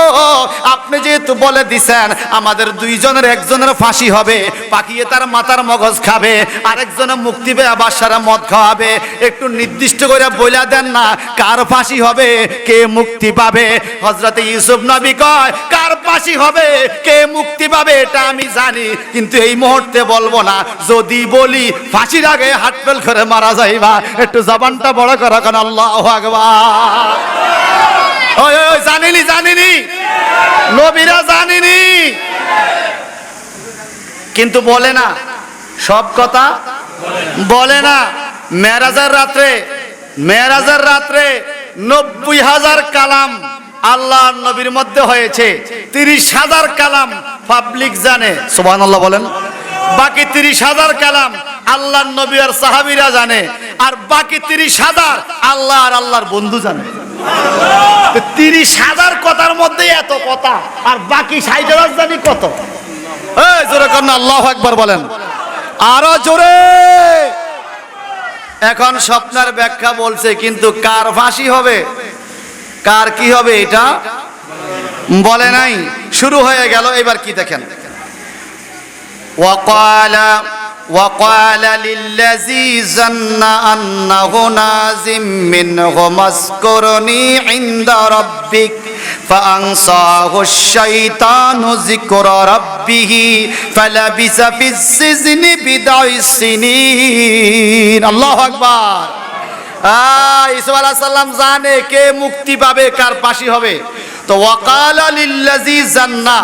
আপনি যেহেতু বলে দিছেন আমাদের দুইজনের একজনের ফাঁসি হবে, পাকিয়ে তার মাথার মগজ খাবে, আরেকজনের মুক্তি পেয়ে বাদশারা মদ খাওয়াবে, একটু নির্দিষ্ট করে বলে দেন না কার ফাঁসি হবে, কে মুক্তি পাবে। হযরত ইউসুফ নবী কয়, কার ফাঁসি হবে, কে মুক্তি পাবে এটা আমি জানি, কিন্তু এই মুহূর্তে বলবো না। যদি বলি ফাঁসির আগে হার্ট ফেল করে মারা যাইবা। একটু জবানটা বড় করা কেন? আল্লাহু আকবার। ওই ওই জানিনি, জানিনি, নবীরা জানিনি, কিন্তু বলে না, সব কথা বলে না। মেরাজের রাত্রে 90,000 কালাম আল্লাহর নবীর মধ্যে হয়েছে, 30,000 কালাম পাবলিক জানে, সুবহানাল্লাহ বলেন। বাকি 30,000 কালাম আল্লাহর নবী আর সাহাবীরা জানে, আর বাকি 30,000 আল্লাহ আর আল্লাহর বন্ধু জানে। 30,000 কথার মধ্যে এত কথা, আর বাকি 60,000 জানি কত? এই জোরে করেন আল্লাহু আকবার বলেন, আরো জোরে। এখন স্বপ্নের ব্যাখ্যা বলছে, কিন্তু কার ফাঁসি হবে, কার কি হবে এটা বলে নাই। শুরু হয়ে গেল, এবার কি দেখেন, وقال للذي ظن أنه ناج منه اذكرني عند ربك فأنساه الشيطان ذكر ربه فلبث في السجن بضع سنين। আল্লাহু আকবার। ঈসা আলাইহিস সালাম জানে কে মুক্তি পাবে, কার ফাঁসি হবে। তো ওয়াকালা লিল্লাযী জান্না,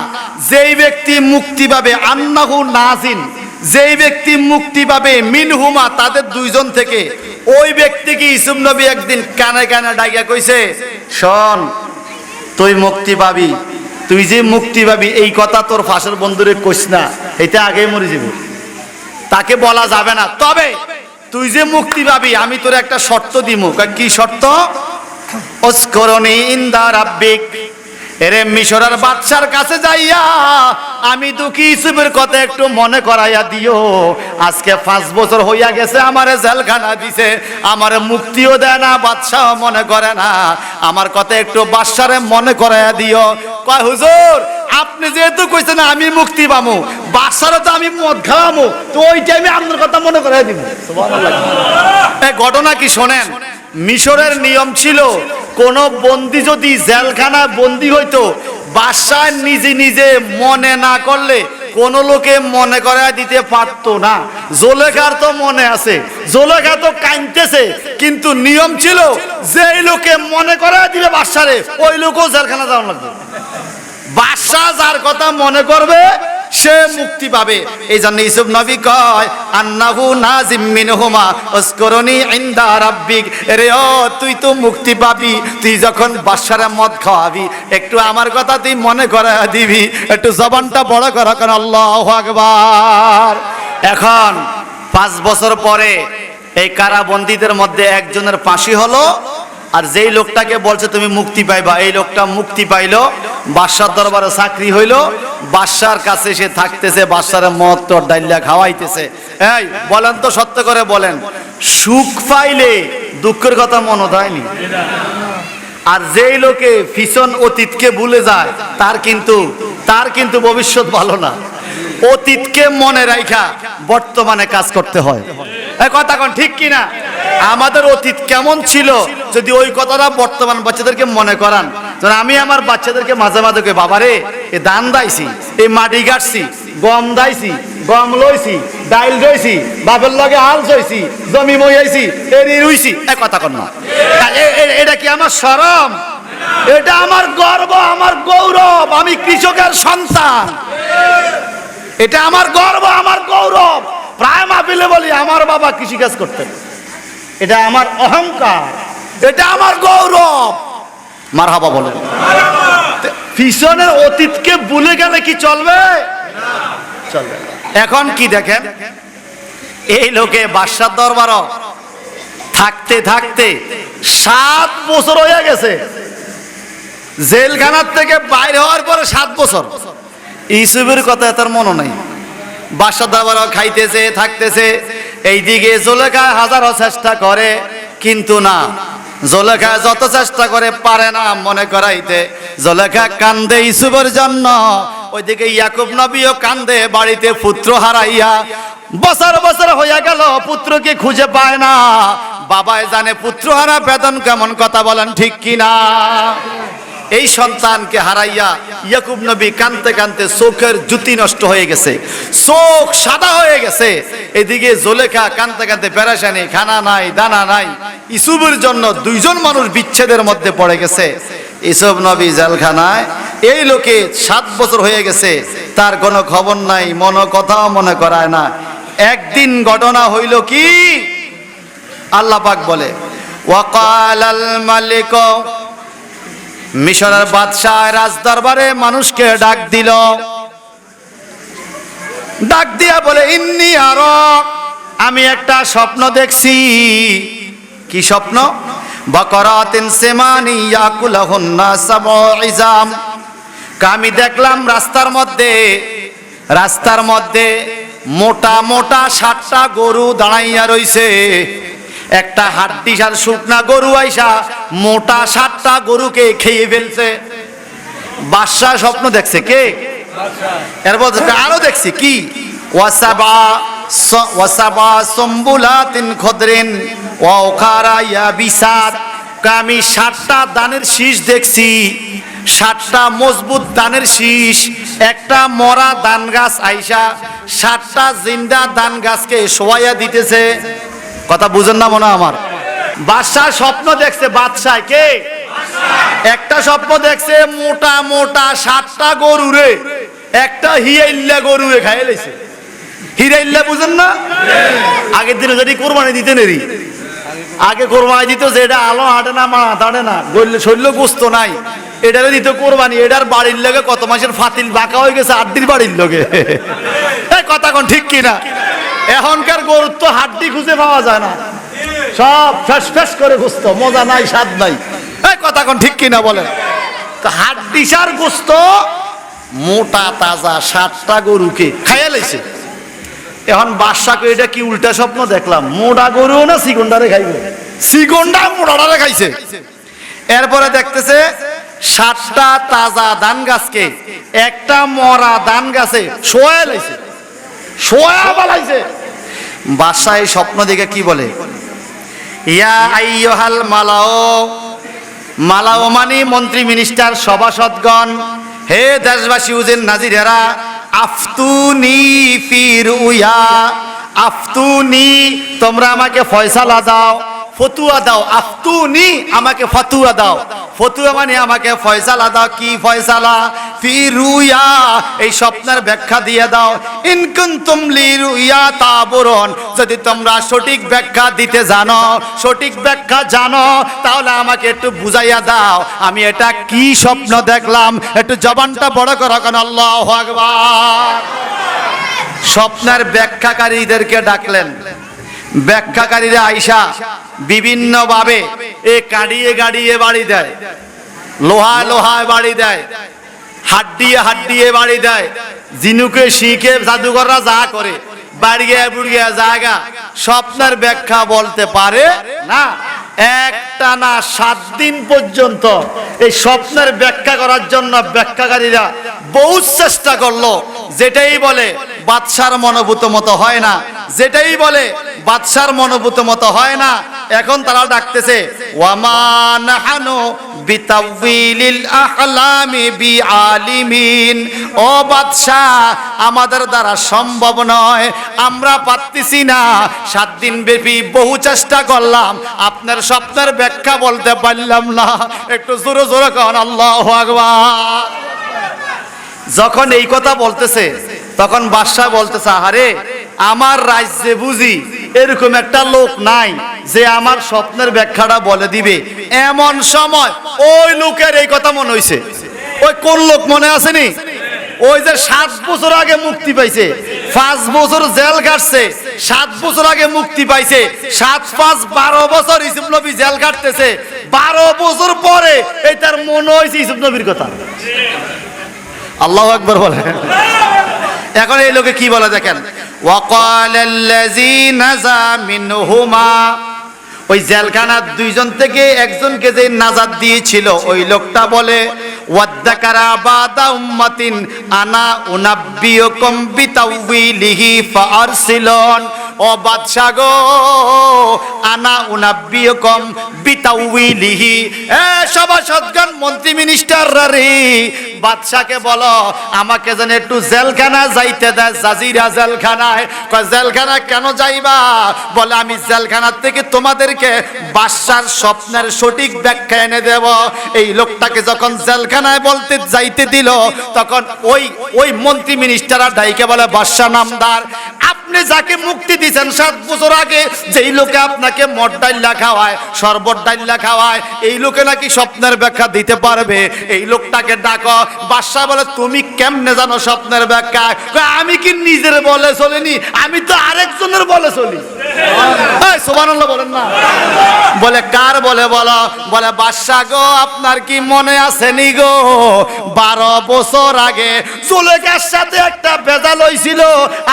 যেই ব্যক্তি মুক্তি পাবে, আন্নাহু নাজিন, যেই ব্যক্তি মুক্তি পাবে, মিনহুমা, তাদের দুইজন থেকে, ওই ব্যক্তিকে ইউসুফ নবী একদিন কানে কানে ডাইকা কইছে, শোন তুই মুক্তি পাবি, তুই যে মুক্তি পাবি এই কথা তোর ফাঁসের বন্ধুরে কইস না, এটা আগেই মরে যাবে, তাকে বলা যাবে না। তবে তুই যে মুক্তি পাবি আমি তোর একটা শর্ত দিমু। কি শর্ত? উযকুরনি ইনদা রাব্বিক, এরে মিশরের বাদশার কাছে যাইয়া আমি দুঃখী ইউসুফের কথা একটু মনে করাইয়া দিও। আজকে 5 বছর হইয়া গেছে আমারে জেলখানা দিছে, আমারে মুক্তিও দেয় না, বাদশাহ মনে করে না, আমার কথা একটু বাদশারে মনে করাইয়া দিও। কয় হুজুর আপনি যেহেতু কইছেন আমি মুক্তি পামু, বাদশারে তো আমি মদ খাওয়ামু, তো ওই টাইমে আপনার কথা মনে করাইয়া দিব। সুবহানাল্লাহ। এই ঘটনা কি শোনেন, মিশরের নিয়ম ছিল কোন বন্দী যদি জেলখানা বন্দী হইতো, বাদশা নিজে নিজে মনে না করলে কোন লোকে মনে করায় দিতে পারতো না। জুলেখার তো মনে আছে, জুলেখা তো কাঁদতেছে, কিন্তু নিয়ম ছিল যেই লোকে মনে করায় দিবে বাদশারে, ওই লোকও জেলখানা যাওয়া লাগবে। বাদশা যার কথা মনে করবে সে মুক্তি পাবে। এই জন্য ইউসুফ নবী কয় আন্নাহু নাজিম মিনহুমা উযকুরনি ইনদা রাব্বিক, রে ও তুই তো মুক্তি পাবি, তুই যখন বাদশারে মদ খাওয়াবি একটু আমার কথা তুই মনে করায়া দিবি, একটু জবানটা বড় করা কেন, আল্লাহু আকবার। এখন 5 বছর পরে এই কারাবন্দীদের মধ্যে একজনের ফাঁসি হলো, আর যেই লোকটাকে বলছে তুমি মুক্তি পাইবা, এই লোকটা মুক্তি পাইলো, বাদশার দরবারে চাকরি হইলো, বাদশার কাছে সে থাকতেছে, বাদশারে মদ তো ডাইলা খাওয়াইতেছে। এই বলেন তো সত্য করে বলেন, সুখ পাইলে দুঃখের কথা মনে হয়নি? আর যেই লোকে পিছন অতীতকে ভুলে যায় তার কিন্তু ভবিষ্যৎ ভালো না। অতীতকে মনে রাখা বর্তমানে কাজ করতে হয়। এই কথা কোন ঠিক কিনা? আমাদের অতীত কেমন ছিল যদি ওই কথাটা বর্তমান বাচ্চাদেরকে মনে করান। আমি আমার বাচ্চাদেরকে মাঝে মাঝে কই, বাবারে এ ধান দাইছি, এই মাটি কাটছি, গম দাইছি, গম লইছি, ডাইল রইছি, বাপের লগে হাল চইছি, জমি মইয়াইছি, এরি রুইছি। এক কথা কন না, এটা কি আমার শরম? এটা আমার গর্ব, আমার গৌরব, আমি কৃষকের সন্তান, এটা আমার গর্ব, আমার গৌরব। প্রায় মাহফিলে বলি আমার বাবা কৃষিকাজ করতেন, এটা আমার অহংকার, এটা আমার গৌরব। মারহাবা বলেন। পিছনের অতীতকে ভুলে গেলে কি চলবে? চলবে। এখন কি দেখেন, এই লোকে বাদশার দরবার থাকতে থাকতে 7 বছর হয়ে গেছে, জেলখানার থেকে বাইরে হওয়ার পরে 7 বছর। ইউসুফের কথা তার মনে নাই, বাদশার দরবারে খাইতেছে থাকতেছে। এইদিকে জুলেখা হাজারো চেষ্টা করে, কিন্তু না, জুলেখা যত চেষ্টা করে পারে না মনে করাইতে। জুলেখা কান্দে ইউসুফের জন্য, ওইদিকে ইয়াকুব নবীও কান্দে বাড়িতে পুত্র হারাইয়া। বছর বছর হইয়া গেল, পুত্রকে খুঁজে পায় না। বাবাই জানে পুত্র হারা বেদন কেমন, কথা বলেন ঠিক কিনা? এই সন্তানকে হারাইয়া ইয়াকুব নবী কাঁদতে কাঁদতে চোখের জ্যোতি নষ্ট হয়ে গেছে, চোখ সাদা হয়ে গেছে। এদিকে জুলেখা কাঁদতে কাঁদতে পেরেশানি, খানা নাই দানা নাই। ইউসুফের জন্য 2জন মানুষ বিচ্ছেদের মধ্যে পড়ে গেছে। ইউসুফ নবী জেলখানায়, এই লোকে 7 বছর হয়ে গেছে, তার কোনো খবর নাই, মনে কথাও মনে করায় না। একদিন ঘটনা হইল কি, আল্লাহ পাক বলে ওয়াকালাল মালিক, মিশরের বাদশাহ রাজদরবারে মানুষকে ডাক দিল, ডাক দিয়া বলে ইন্নী আরা, আমি একটা স্বপ্ন দেখছি। কি স্বপ্ন? বাকারাতিন সিমানি ইয়াকুলহুন্না সাবউ ইজাম, আমি দেখলাম রাস্তার মধ্যে মোটা মোটা 7টা গরু দাঁড়াইয়া রইছে। একটা হাড্ডিসার শুকনা গরু আইসা মোটা 7টা গরুকে খেয়ে ফেলছে। বাদশা স্বপ্ন দেখছে কে? এরপর আরো দেখছি কি, ওয়াসাবা সম্বুলাতিন খদরিন ওয়া উখারা ইয়াবিসাত, আমি 7টা দানের শীষ দেখছি, 7টা মজবুত দানের শীষ। একটা মরা ধান গাছ আইসা 7টা জিন্দা ধান গাছকে শোয়াইয়া দিতেছে। কথা বুঝেন না মনে আমার? বাদশাহ স্বপ্ন দেখছে। বাদশাহ কে? একটা স্বপ্ন দেখছে মোটা মোটা 7টা গরুরে একটা হিয়াইল্লা গরুরে খাইয়ে লাইছে। হিরাইল্লা বুঝেন না? আগের দিনে যদি কোরবানি দিতে নেরি, আগে কোরবানি দিত যেটা আলো হাঁটে না, মা হাঁটে না, শৈল্য গোস্ত নাই, এটারে দিত কোরবানি। এটার বাড়ির লোকে কত মাসের ফাতিল বাঁকা হয়ে গেছে হাড্ডির বাড়ির লোকে। কথা কোন ঠিক কিনা? এখনকার গরুর তো হাড্ডি খুঁজে পাওয়া যায় না, সব ফেস ফেস করে গোস্ত, মজা নাই, স্বাদ নাই। কথা কোন ঠিক কিনা বলেন? হাড্ডিসার গোস্ত মোটা তাজা 7টা গরুকে খাইয়া লাইছে। এখন বাদশাকে এটা কি উল্টা স্বপ্ন দেখলাম, মোটা গরু না সিগন্ডারে খাইবে, সিগন্ডা মোটারে খাইছে। এরপরে দেখতেছে 7টা তাজা ধান গাছকে একটা মরা ধান গাছে শোয়া লাইছে, শোয়া বালাইছে। বাদশা এই স্বপ্ন দেখে কি বলে, ইয়া আইয়ুহাল মালাও, মালাও মানে মন্ত্রী মিনিস্টার সভাসদগণ, হে দেশবাসী উজেন নাজিরেরা, আফতুনি ফির উয়া, আফতুনি তোমরা আমাকে ফয়সালা দাও, ফতুয়া দাও। আফতুনি আমাকে ফতুয়া দাও, ফতুয়া মানে আমাকে ফয়সালা দাও। কি ফয়সালা? ফির রুয়া, এই স্বপ্নের ব্যাখ্যা দিয়ে দাও। ইন কুনতুম লিরুয়া তাবুরুন, যদি তোমরা সঠিক ব্যাখ্যা দিতে জানো, সঠিক ব্যাখ্যা জানো, তাহলে আমাকে একটু বুঝাইয়া দাও আমি এটা কি স্বপ্ন দেখলাম। একটু জবানটা বড় করো কেন? আল্লাহু আকবার। স্বপ্নের ব্যাখ্যাকারীদেরকে ডাকলেন। ব্যাখ্যাকারীরা আইসা বিভিন্ন ভাবে এ কাঁডিয়ে গাড়িয়ে বাড়ি দেয়, লোহায় বাড়ি দেয়, হাড্ডিয়ে বাড়ি দেয়, জিনুকে শিখে জাদুঘররা যা করে বাড়িয়ে বুড়িয়ে জায়গা স্বপ্নের ব্যাখ্যা বলতে পারে না। একটা না 7 দিন পর্যন্ত এই স্বপ্নের ব্যাখ্যা করার জন্য ব্যাখ্যাকারীরা বহু চেষ্টা করলো। যেটাই বলে বাদশার মনোভূত মতো হয় না, যেটাই বলে বাদশার মনোভূত মতো হয় না। এখন তারা ডাকতেছে ওয়ামা নাহানু বিতাউইলিল আহলামি বিআলিমিন, ও বাদশা আমাদের দ্বারা সম্ভব নয়, আমরা পারতেছি না। 7 দিন ব্যাপী বহু চেষ্টা করলাম, আপনার স্বপ্নের ব্যাখ্যা বলতে পারলাম না। একটু জোরে জোরে কন আল্লাহু আকবার। যখন এই কথা বলতেছে তখন বাদশা বলতেছে, আরে আমার রাজ্যে বুঝি এরকম একটা লোক নাই যে আমার স্বপ্নের ব্যাখ্যাটা বলে দিবে। এমন সময় ওই লোকের এই কথা মনে হইছে। ওই কোন লোক মনে আসেনি? ওই যে 7 বছর আগে মুক্তি পাইছে, 5 বছর জেল কাটছে, 7 বছর আগে মুক্তি পাইছে, 7 5 12 বছর ইউসুফ নবী জেল কাটতেছে, 12 বছর পরে এই তার মনে হয়েছে ইউসুফ নবীর কথা। আল্লাহু আকবার বলে। এখন এই লোকে কি বলে দেখেন, ওয়াকালাল্লাযী নাজা মিনহুমা, ওই জেলখানার 2 জন থেকে একজনকে যে নাজাত দিয়েছিল ওই লোকটা বলে, ওয়াদ্দাকারা বাদা উম্মাতিন আনা উনাব্বিয়ুকুম বিতাউইলিহি ফাআরসিলুন, ও বাদশা গো আনা উনাব্বিয়ুকুম বিতাউইলিহি, এ সভাসদগণ মন্ত্রী মিনিস্টাররা রে, বাদশাকে বলো আমাকে যেন একটু জেলখানা যাইতে দেয়, জাজিরা জেলখানায়। কয় জেলখানা কেন যাইবা? বলে আমি জেলখানার থেকে তোমাদেরকে বাদশার স্বপ্নের সঠিক ব্যাখ্যা এনে দেব। এই লোকটাকে যখন জেলখানায় বলতে যাইতে দিল, তখন ওই মন্ত্রী মিনিস্টাররা ডাইকে বলে বাদশা নামদার, আপনি যাকে মুক্তি দিয়েছেন 7 বছর আগে, যেই লোকে আপনাকে মদ ডাইল্লা খাওয়ায়, শরবত ডাইল্লা খাওয়ায়, এই লোকে নাকি স্বপ্নের ব্যাখ্যা দিতে পারবে, এই লোকটাকে ডাকো। বাদশা বলে তুমি কেমনে জানো স্বপ্নের ব্যাখ্যা? আমি কি নিজের বলে চলিনি, আমি তো আরেকজনের বলে চলি। সুবহানাল্লাহ বলেন না। বলে কার বলে বলো? বলে বাদশা গো আপনার কি মনে আছে নি গো 12 বছর আগে জুলেখার সাথে একটা ভেজাল হইছিল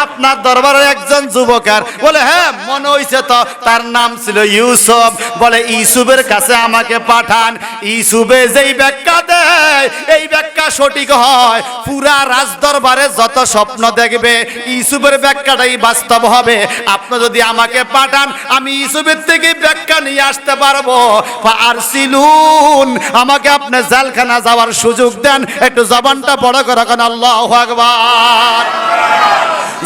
আপনার দরবারের একজন যুবকের? বলে হ্যাঁ মনে হইছে তো, তার নাম ছিল ইউসুফ। বলে ইউসুফের কাছে আমাকে পাঠান, ইউসুফে যেই ব্যাখ্যা দেয় এই ব্যাখ্যা সঠিক হয়। পুরা রাজ দরবারে যত স্বপ্ন দেখবে ইউসুফের ব্যাখ্যাটাই বাস্তব হবে। আপনি যদি আমাকে পাঠান আমি ইউসুফের থেকে ব্যাখ্যা নিয়ে আসতে পারবো। আরসিলুন, আমাকে আপনি জেলখানা যাওয়ার সুযোগ দেন। একটু জবানটা বড় করে রাখেন আল্লাহু আকবার।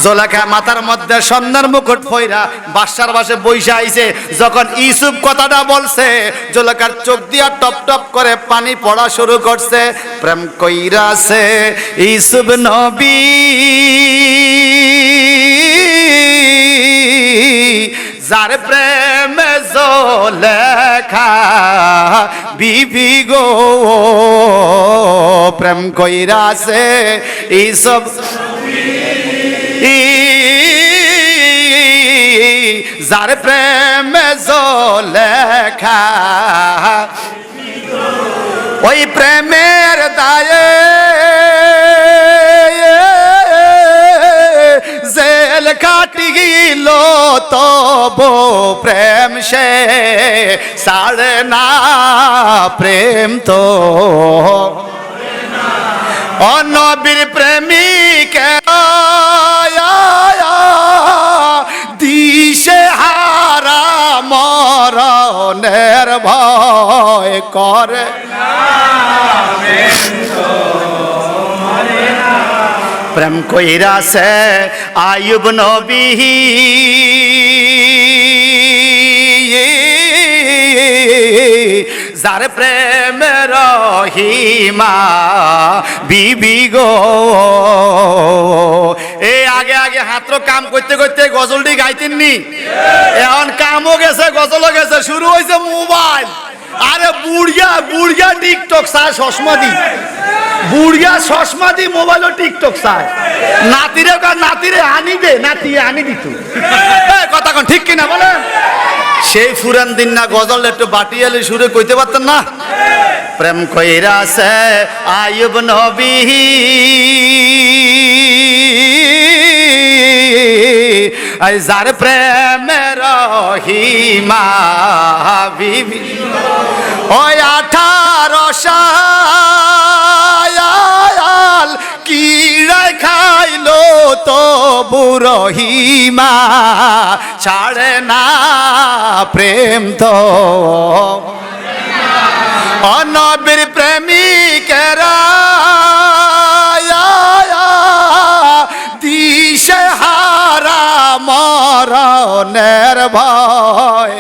জুলেখা মাথার মধ্যে স্বর্ণের মুকুট পইরা বাদশার পাশে বইসা আইছে। যখন ইউসুফ কথাটা বলছে জুলেখার চোখ দিয়া টপ টপ করে পানি পড়া শুরু করছে। প্রেম কইরাছে ইউসুফ নবী যার প্রেমে জুলেখা বিবি গো, প্রেম কইরাছে ইউসুফ যার প্রেমে জুলেখা, ওই প্রেমের দায়ে জেল কাটিল তবু প্রেম সে ছাড়ে না, প্রেম তো ও নবীর প্রেমিক দিশে হারা মরণের ভয় করে। প্রেম কইরাছে আয়ুব নবী যার প্রেমে রহিমা বিবি গো। এই আগে আগে হাতর কাম করতে করতে গজলটি গাইতেননি, এখন কামও গেছে গজলও গেছে, শুরু হয়েছে মোবাইল। আরে বুড়িয়া বুড়িয়া টিকটক চায়, চশমা দি বুড়িয়া চশমা দি মোবাইলও টিকটক চায়। নাতিরে নাতিরে আনি দে, নাতি আনি দিত কথা কোন ঠিক কিনা বলেন? সেই ফুরান দিন না গজল একটু বাটিয়ালি সুরে কইতে পারতেন না? প্রেম কইরাছে আয়ুব নবী যার প্রেমে রহিমা বিবি, ওই 18 সাল কিড়া খাইলো তবু রহিমা ছাড়ে না, প্রেম তো অনবীর প্রেমিকেরা দিশে হারা মরণের ভয়।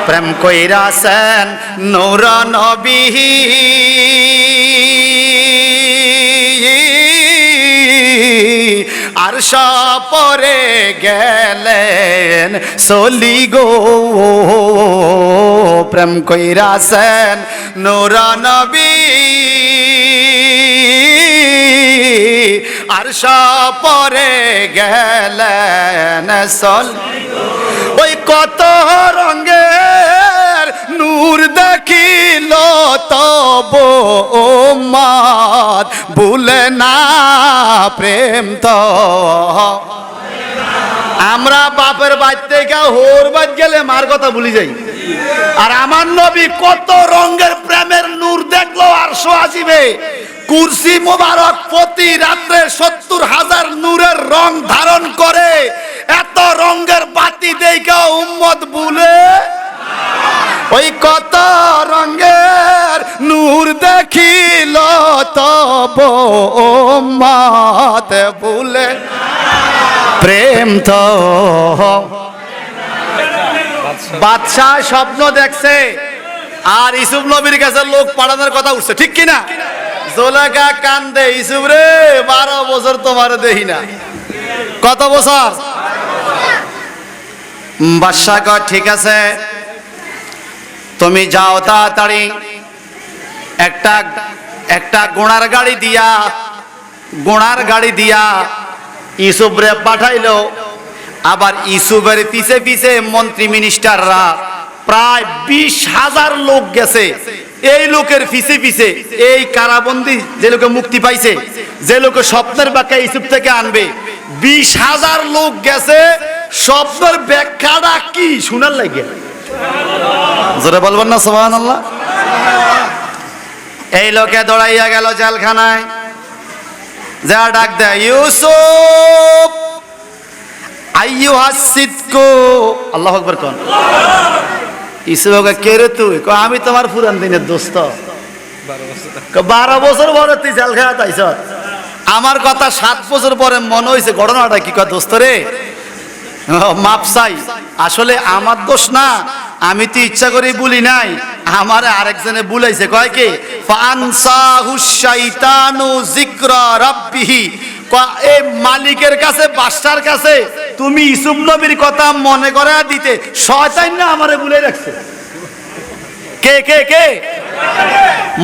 প্রেম কইরাছেন নূর নবী আর সপরে গেলেন চলি গো। প্রেম কইরাছেন নূর নবী আর সপরে গেলেন চলি। ওই কত রঙের নূর দেখিল তবু উম্মত ভুলে না, প্রেম তো। আমরা বাপের বাড়ি থেকে হোর বাদ গেলে মার কথা ভুলি যাই, আর আমার নবী কত রঙের প্রেমের নূর দেখলো আরশো আসিবে। কুরসি মোবারক প্রতি রাত্রে 70,000 নূরের রং ধারণ করে। এত রঙের বাতি দেখা উম্মত ভুলে ওই কত রঙের নূর দেখিল তব উম্মত ভুলে প্রেম তো। বাদশাহ স্বপ্ন দেখছে আর ইউসুফ নবীর কাছে লোক পাঠানোর কথা উঠছে, ঠিক কিনা? জোলেখা কান্দে, ইউসুফ রে 12 বছর তোমার দেখি না। কত বছর? বাদশাহ কয় ঠিক আছে, তুমি যাও তাড়াতাড়ি একটা ঘোড়ার গাড়ি দিয়া ইউসুফ রে পাঠাইলো। আবার ইউসুফের পিছে পিছে মন্ত্রী মিনিস্টাররা প্রায় 20,000 লোক গেছে। এই লোকের পিছে পিছে এই কারাবন্দী যে লোকে মুক্তি পাইছে, যে লোকে স্বপ্নের ব্যাখ্যা ইউসুফ থেকে আনবে, 20,000 লোক গেছে স্বপ্নের ব্যাখ্যাটা কি শোনার লাগে। জোরে বলবেন না সুবহানাল্লাহ? এই লোকে দৌড়াইয়া গেল জেলখানায়, যা ডাক দেয়, ইউসুফ আইয়ুহাস সিদকু, আল্লাহু আকবার কোন। ইউসুফ কে রে তুই? কয় আমি তোমার পুরান দিনের দোস্ত। 12 বছর পরে তুই জেলখানায় আইছ, আমার কথা 7 বছর পরে মনে হয়েছে ঘটনাটা কি। কয় দোস্ত রে মাপ চাই, আসলে আমার দোষ না, আমি তো ইচ্ছা করে বলি নাই, আমার আরেকজনে বুলাইছে। কয় কি? ফানসাহুশ শাইতানু যিকরা রাব্বিহি, এই মালিকের কাছে বাদশার কাছে তুমি ইউসুফ নবীর কথা মনে করে দিতে শয়তান না আমারে বুলাই রাখছে। কে কে কে?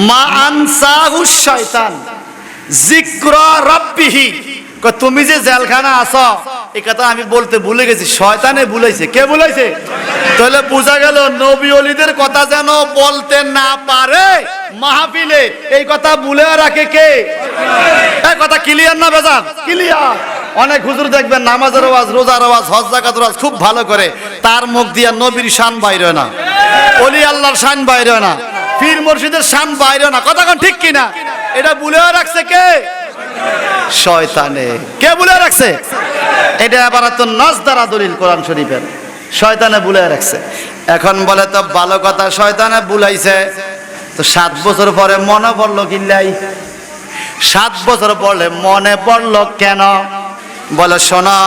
মা আনসাহুশ শাইতান যিকরা রাব্বিহি, তুমি যে জেলখানা আছো এই কথা আমি বলতে ভুলে গেছি, শয়তানে বুলাইছে। কে বুলাইছে? তাহলে বোঝা গেল নবী ওলিদের কথা যেন বলতে না পারে মাহফিলে, এই কথা ভুলে রাখে কে? এই কথা ক্লিয়ার না বেজান? ক্লিয়ার। অনেক হুজুর দেখবেন নামাজের আওয়াজ, রোজার আওয়াজ, হজ যাকাতের আওয়াজ খুব ভালো করে, তার মুখ দিয়া নবীর শান বাইরে হয় না, ওলি আল্লাহর শান বাইরে হয় না, পীর মুর্শিদের শান বাইরে হয় না। কথা কোন ঠিক কিনা? এটা ভুলে রাখছে কে? শয়তানে। কে ভুলে রাখছে? এটা আবার তো নাস দ্বারা দলিল কোরআন শরীফের, শয়তানে ভুলে রাখছে। এখন বলে তো ভালো কথা, শয়তানে ভুলাইছে তো 7 বছর পরে মনে পড়লো কিল্লাই? 7 বছর পরে মনে পড়লো কেন? বলে শোনো,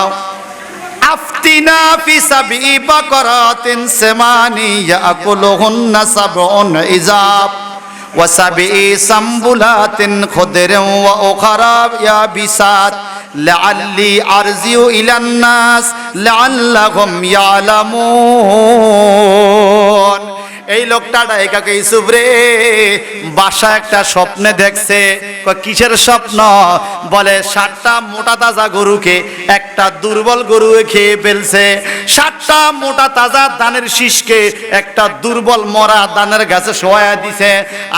আফতিনা ফি সাবি বাকরাতিন সামানি ইয়াকুলুহুন্না সাবউন ইজাব ওয়া সাবই সামবুলাতিন খুদরিন ওয়া উখরা ইয়াবিসাত লাআল্লি আরজিউ ইলান নাস লাআল্লাহুম ইয়ালামুন। এই লোকটা ডাইকাকে ইউসুফ রে বাদশা একটা স্বপ্নে দেখছে। কিসের স্বপ্ন? বলে 7টা মোটা তাজা গরুকে একটা দুর্বল গরু খেয়ে ফেলছে, 7টা মোটা তাজা ধানের শীষকে একটা দুর্বল মরা ধানের গাছে শোয়া দিছে।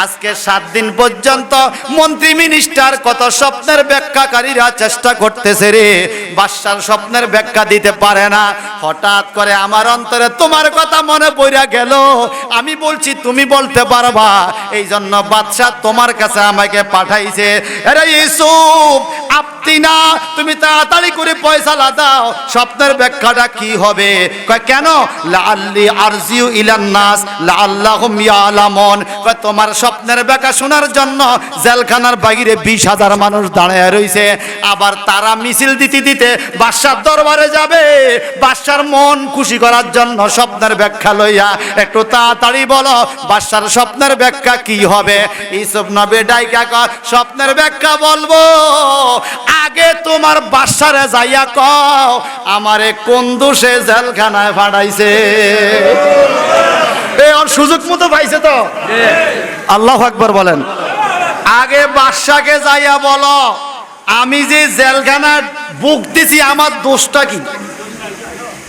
আজকে 7 দিন পর্যন্ত মন্ত্রী মিনিস্টার কত স্বপ্নের ব্যাখ্যাকারীরা চেষ্টা করতেছে রে, বাদশার স্বপ্নের ব্যাখ্যা দিতে পারে না। হঠাৎ করে আমার অন্তরে তোমার কথা মনে পড়ে গেল, আমি বলছি তুমি বলতে পারবা, এই জন্য বাদশা তোমার কাছে আমাকে পাঠাইছে। আরে ইউসুফ আপতিনা, তুমি তাড়াতাড়ি করে ফয়সালা দাও, স্বপ্নের ব্যাখ্যাটা কি হবে? কয় কেন? লাআল্লি আরজিউ ইলান নাস লাআল্লাহুম ইয়ালামুন। কয় তোমার স্বপ্নের ব্যাখ্যা শোনার জন্য জেলখানার বাইরে 20,000 মানুষ দাঁড়িয়ে রইছে, আবার তারা মিছিল দিতে দিতে বাদশার দরবারে যাবে। বাদশার মন খুশি করার জন্য স্বপ্নের ব্যাখ্যা লইয়া একটু তাড়াতাড়ি বলো, বাদশার স্বপ্নের ব্যাখ্যা কি হবে? ইউসুফ নবী ডাইকা কয় স্বপ্নের ব্যাখ্যা বলবো, আগে তোমার বাদশারে যাইয়া কও আমারে কোন দোষে জেলখানায় ফাটাইছে। এই ওর সুযোগ মতো পাইছে তো? আল্লাহু আকবার বলেন। আগে বাদশাকে যাইয়া বলো আমি যে জেলখানায় বুক দিছি আমার দোষটা কি?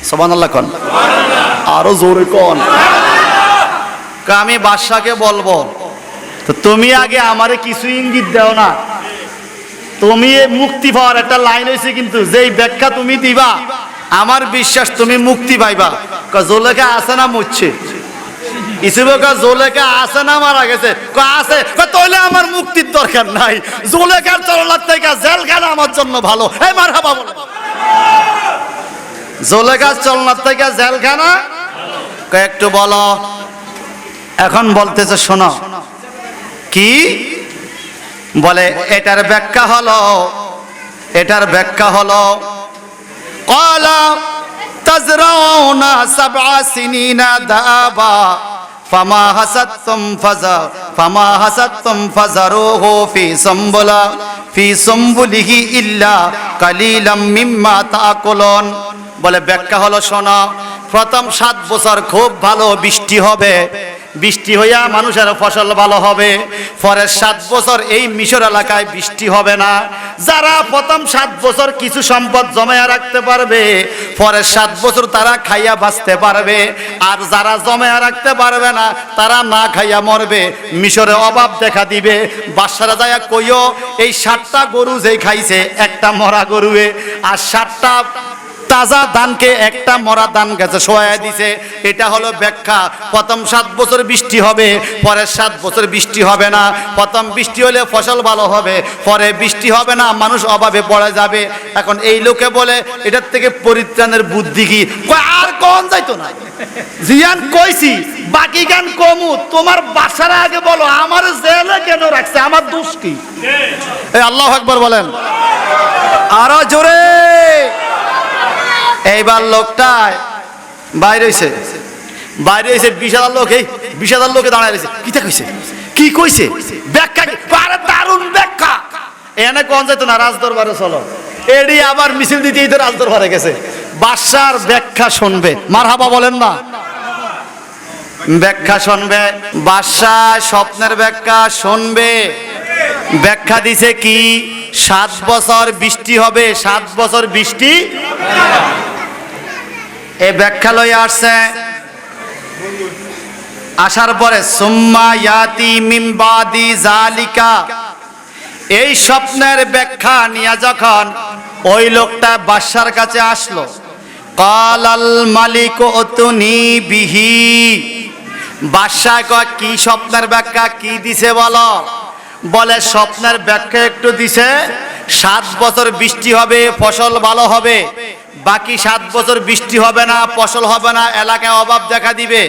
সুবহানাল্লাহ কোন, আরো জোরে কোন। আমি বাদশাকে বলবো, তো তুমি আগে আমারে কিছু ইঙ্গিত দাও না। তুমি মুক্তি পাওয়ার একটা লাইন হয়েছে, কিন্তু যেই ব্যাখ্যা তুমি দিবা আমার বিশ্বাস তুমি মুক্তি পাইবা। জোলেখা আছে না মরছে? ইসুফে জোলেখা আছে না মারা গেছে? আছে। তাহলে আমার মুক্তির দরকার নাই, জোলেখার চলার থেকে জেলখানা আমার জন্য ভালো। এই মারহাবা বলো। জোলেখার চলনার থেকে জেলখানা একটু বলো। এখন বলতেছে শোনো কি বলে, এটার ব্যাখ্যা হলো ক্বালা তাজরাউনা সাবআ সিনিনা দাবা ফামা হাসাদতুম ফাজারুহু ফি সুম্বুলিহি ইল্লা কালিলাম মিম্মা তাকুলুন। বলে ব্যাখ্যা হলো শোনো, প্রথম 7 বছর খুব ভালো বৃষ্টি হবে, বৃষ্টি হইয়া মানুষের ফসল ভালো হবে। পরের 7 বছর এই মিশর এলাকায় বৃষ্টি হবে না। যারা প্রথম 7 বছর কিছু সম্পদ জমায়া রাখতে পারবে, পরের 7 বছর তারা খাইয়া বাঁচতে পারবে। আর যারা জমায়া রাখতে পারবে না, তারা না খাইয়া মরবে, মিশরে অভাব দেখা দিবে। বাদশারা যায়া কইও, এই 7টা গরু যেই খাইছে একটা মরা গরুয়ে, আর 7টা তাজা ধানকে একটা মরা ধান গাছে শোয়া দিছে। এটা হলো ব্যাখ্যা। প্রথম 7 বছর বৃষ্টি হবে, পরের 7 বছর বৃষ্টি হবে না। প্রথম বৃষ্টি হলে ফসল ভালো হবে, পরে বৃষ্টি হবে না, মানুষ অভাবে পড়ে যাবে। এখন এই লোকে বলে এটার থেকে পরিত্রাণের বুদ্ধি কি? আর কোন যাইতো না, জিয়ান কইছি বাকি গান কমু, তোমার বাসার আগে বলো আমার জেলে কেন রাখছে, আমার দোষ কি? এই আল্লাহু আকবার বলেন আরো জোরে। এইবার লোকটা বাইরে হইছে 20,000 লোক, এই 20,000 লোকে দাঁড়ায় রয়েছে। কিটা কইছে, কি কইছে? ব্যাখ্যা কি? আরে দারুণ ব্যাখ্যা। এনে কোন যাইতো না, রাজদরবারে চলো। এডি আবার মিছিল দিতেই তো রাজদরবারে গেছে। বাদশার ব্যাখ্যা শুনবে, মারহাবা বলেন না। ব্যাখ্যা শুনবে বাদশাহ, স্বপ্নের ব্যাখ্যা শুনবে। ব্যাখ্যা দিছে কি, 7 বছর বৃষ্টি হবে, 7 বছর বৃষ্টি। এই ব্যাখ্যা লই আসছে। আসার পরে সুম্মা ইয়াতি মিন বাদি জালিকা, এই স্বপ্নের ব্যাখ্যা নিয়ে যখন ওই লোকটা বাদশার কাছে আসলো, কালাল মালিক উতুনি বিহি, বাদশা কয় কি স্বপ্নের ব্যাখ্যা কি দিছে বলো? বলে স্বপ্নের ব্যাখ্যা একটু দিছে, 7 বছর বৃষ্টি হবে, ফসল ভালো হবে, বাকি 7 বছর বৃষ্টি হবে না, ফসল হবে না, এলাকায় অভাব দেখা দিবে।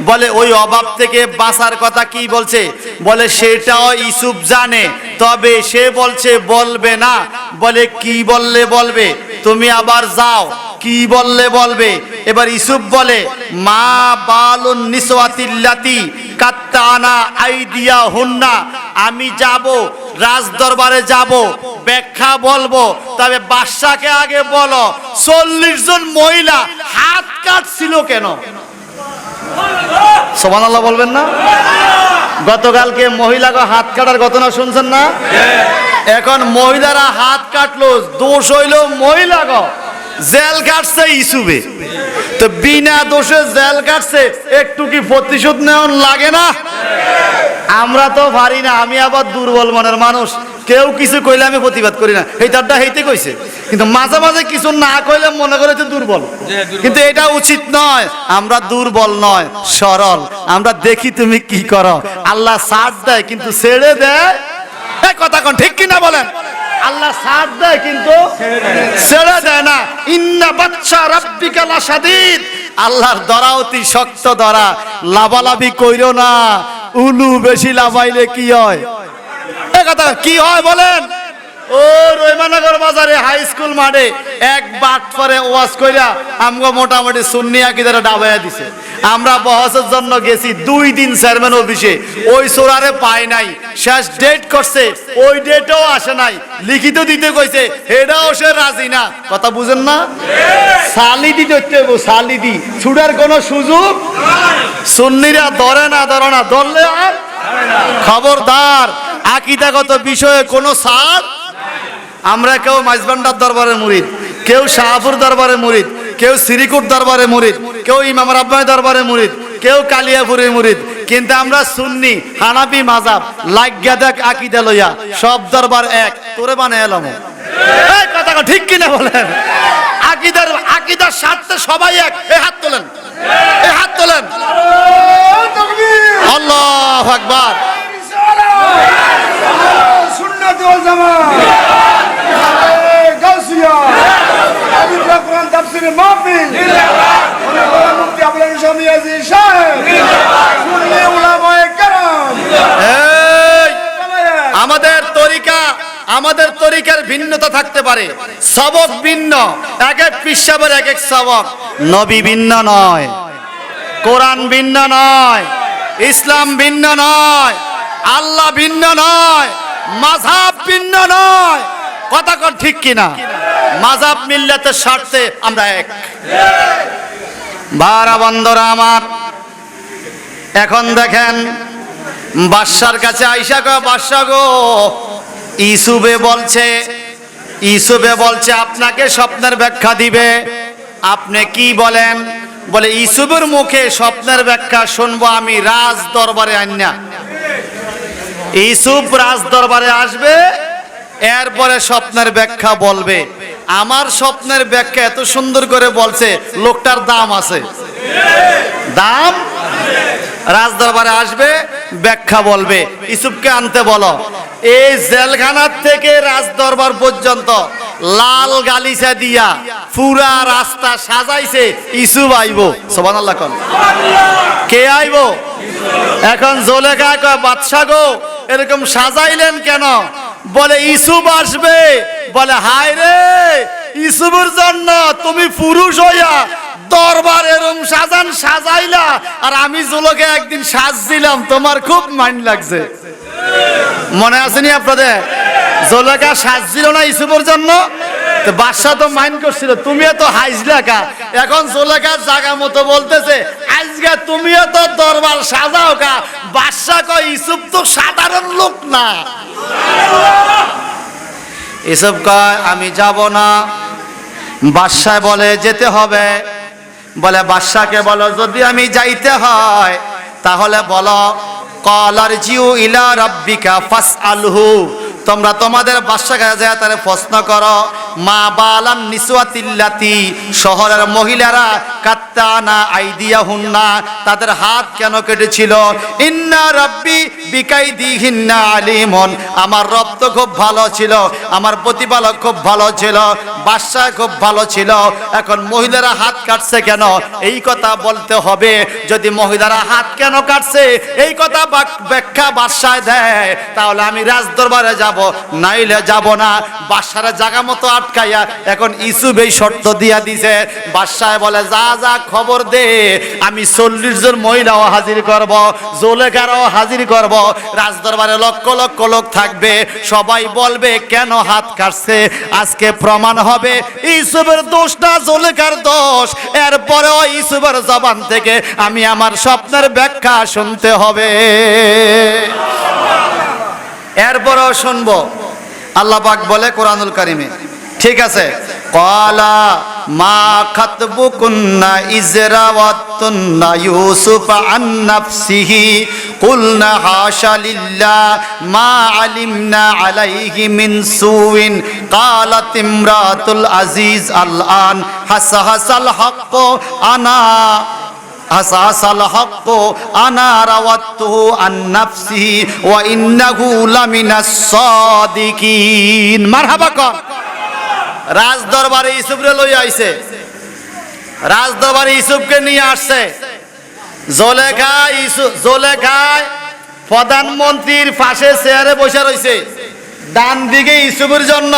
বলে ওই অভাব থেকে বাঁচার কথা কি বলছে? বলে সেটাও ইউসুফ জানে, তবে সে বলছে বলবে না। বলে কি বললে বলবে? তুমি আবার যাও, কি বললে বলবে? এবার ইউসুফ বলে মা বালুন নিসওয়াতিল্লাতি কাত্তানা আইদিয়া হুন্না, আমি যাব রাজ দরবারে যাব, ব্যাখ্যা বলবো, তবে বাদশাকে আগে বলো 40 জন মহিলা হাত কাটছিল কেন? সুবহানাল্লাহ বলবেন না? গতকালকে মহিলাকে হাত কাটার ঘটনা শুনছেন না? এখন মহিলারা হাত কাটলো, দোষ হইল মহিলাকে, জেল কাটছে ইসুবে, তো বিনা দোষে জেল কাটছে, একটু কি প্রতিশোধ নেওয়ার লাগে না? আমরা তো পারি না, আমি আবার দুর্বল মনের মানুষ, কেউ কিছু কইলে আমি প্রতিবাদ করি না। এই তারটা হেইতে কইছে, কিন্তু মাঝে মাঝে কিছু না কইলে মনে করে তো দুর্বল, কিন্তু এটা উচিত নয়। আমরা দুর্বল নয়, সরল। আমরা দেখি তুমি কি করো। আল্লাহ সাথ দেয় কিন্তু ছেড়ে দেয়, এই কথা কোন ঠিক কিনা বলেন? আল্লাহ সাথ দেয় কিন্তু ছেড়ে দেয় না। ইন্না বাচ্চা রাব্বিকা লাশাদীদ, আল্লাহর দরা অতি শক্ত দরা। লাভালাভি কইরো না, উলু বেশি লাভাইলে কি হয়? এই কথা কি হয় বলেন? ও রহিমানগর বাজারে হাই স্কুল মাঠে এক বাট পরে ওয়াজ কইরা আমগো মোটামুটি সুন্নি আকীদারে ডাবাইয়া দিছে। আমরা বহসের জন্য গেছি 2 দিন চেয়ারম্যান অফিসে, ওই সোরারে পাই নাই, শেষ ডেট করছে, ওই ডেটও আসে নাই, লিখিত দিতে কইছে, এটাও সে রাজি না। কথা বুঝেন না? সালি দিতে হচ্ছে, সালি দি ছুটার কোনো সুযোগ সুন্নিরা ধরে না, ধরলে আর খবরদার, আকীদাগত বিষয়ে কোনো ছাড়। আমরা কেউ মাইজবান্ডার দরবারে মুরিদ, কেউ শাহপুর দরবারে মুরিদ, কেউ সিরিকুট দরবারে মুরিদ, কেউ ইমাম রাব্বানী দরবারে মুরিদ, কেউ কালিয়াপুরে মুরিদ, কিন্তু আমরা সুন্নি হানাফি মাযহাব লাগিয়া দেখ আকীদা লইয়া সব দরবার এক, তোরে বানায় এলাম। এই কথা ঠিক কিনা বলেন? আকীদার স্বার্থে সবাই এক। এই হাত তোলেন, এই হাত তোলেন। আল্লাহু আকবার। সুন্নাত ওয়াল জামাত, গাউসিয়া, আবিদুল্লাহ কোরআন তাফসীরের মাহফিল, জিন্দাবাদ। মুফতি আবুল হাসান মিয়াজি সাহেব, জিন্দাবাদ। থাকতে পারে, সবক ভিন্ন, এক এক পিসাবের এক এক সবক। নবী ভিন্ন নয়, কোরআন ভিন্ন নয়, ইসলাম ভিন্ন নয়, আল্লাহ ভিন্ন নয়, মাযহাব ভিন্ন নয়। কথা কর ঠিক কিনা? মাযহাব মিল্লাতের স্বার্থে আমরা এক। ভাইরা বন্ধুরা আমার, এখন দেখেন বাদশার কাছে আইসা কয়, বাদশা গো, ইউসুফে বলছে আপনাকে স্বপ্নের ব্যাখ্যা দিবে। আপনি কি বলেন? বলে ইউসুফের মুখে স্বপ্নের ব্যাখ্যা শুনবো আমি রাজ দরবারে আইনা। ইউসুফ রাজ দরবারে আসবে, এরপরে স্বপ্নের ব্যাখ্যা বলবে। আমার স্বপ্নের ব্যাখ্যা এত সুন্দর করে বলছে, লোকটার দাম আছে, দাম। রাজ দরবারে আসবে, ব্যাখ্যা বলবে। ইউসুফকে আনতে বলো। এই জেলখানার থেকে রাজ দরবার পর্যন্ত লাল গালিচা দিয়া পুরা রাস্তা সাজাইছে। ইউসুফ আইবো, সুবহানাল্লাহ কোন। কে আইবো? এখন জুলেখা কয়, বাদশা গো, এরকম সাজাইলেন কেন? বলে ইউসুফ আসবে। বলে হায় রে, ইউসুফের জন্য তুমি পুরুষ হইয়া দরবার এরকম সাজাইলা, আর আমি জুলেখা একদিন সাজছিলাম, তোমার খুব মাইন্ড লাগছে। মনে আসেনি আপনাদের? জুলেখা সাজছিল না ইউসুফের জন্য, বাদশা তো মাইন্ড করছিল, তুমিও তো হাইজলা কা। এখন জুলেখা জায়গা মতো বলতেছে, আজকে তুমিও তো দরবার সাজাও কা। বাদশা কয়, ইউসুফ তো সাধারণ লোক না। ইউসুফ কয়, আমি যাব না। বাদশা বলে যেতে হবে। বলে বাদশাকে বলো, যদি আমি যাইতে হয় তাহলে বলো ক্বালার জিউ ইলা রাব্বিকা ফাসআলহু, তোমরা তোমাদের বাদশার কাছে যায় তারে প্রশ্ন করো, মা বালান নিসওয়াতিল্লাতি, শহরের মহিলারা কাত্তানা আইদিয়াহুন্না, তাদের হাত কেন কেটেছিল? ইন্না রাব্বি বিকাইদিহিন্না আলিমুন, আমার রব তো খুব ভালো ছিল, আমার প্রতিপালক খুব ভালো ছিল, বাদশা খুব ভালো ছিল। এখন মহিলারা হাত কাটছে কেন? এই কথা বলতে হবে। যদি মহিলারা হাত কেন কাটছে এই কথা ব্যাখ্যা বাদশায় দেয়, তাহলে আমি রাজ দরবারে যাব, নাইলে যাব না। বাদশার জায়গা মতো আটকাইয়া এখন ইউসুফ এই শর্ত দিয়া দিছে। বাদশাহ বলে, যা যা খবর দে, আমি 40 জন মহিলাও হাজির করব, জুলেখারও হাজির করব। রাজ দরবারে লক্ষ লক্ষ লোক থাকবে, সবাই বলবে কেন হাত কাটছে। আজকে প্রমাণ হবে ইউসুফের দোষ না জুলেখার দোষ। এরপরেও ইউসুফের জবান থেকে আমি আমার স্বপ্নের ব্যাখ্যা শুনতে হবে। এরপরও শুনবো। আল্লাহ পাক বলে কোরআনুল কারিমে, ঠিক আছে, ক্বালা মা খাতবুকুন্না ইজরাওয়াতুন্না ইউসুফ আন নাফসিহি কুলনা হাশা লিল্লাহ মা আলিমনা আলাইহি মিন সুইন ক্বালাত ইমরাতুল আজিজ আল-আন হাসাহাসাল হক আনা হাসাসাল হক আনা রাওয়াতুহু আন নাফসিহি ওয়া ইন্নাহু লামিনাস সাদিকিন। মারহাবা কর। রাজ দরবারে ইউসুফরে লইয়া আইছে, রাজ দরবারে ইউসুফকে নিয়ে আসছে। জুলেখায় প্রধানমন্ত্রীর পাশে চেয়ারে বসে রইছে। ডান দিকে ইউসুফের জন্য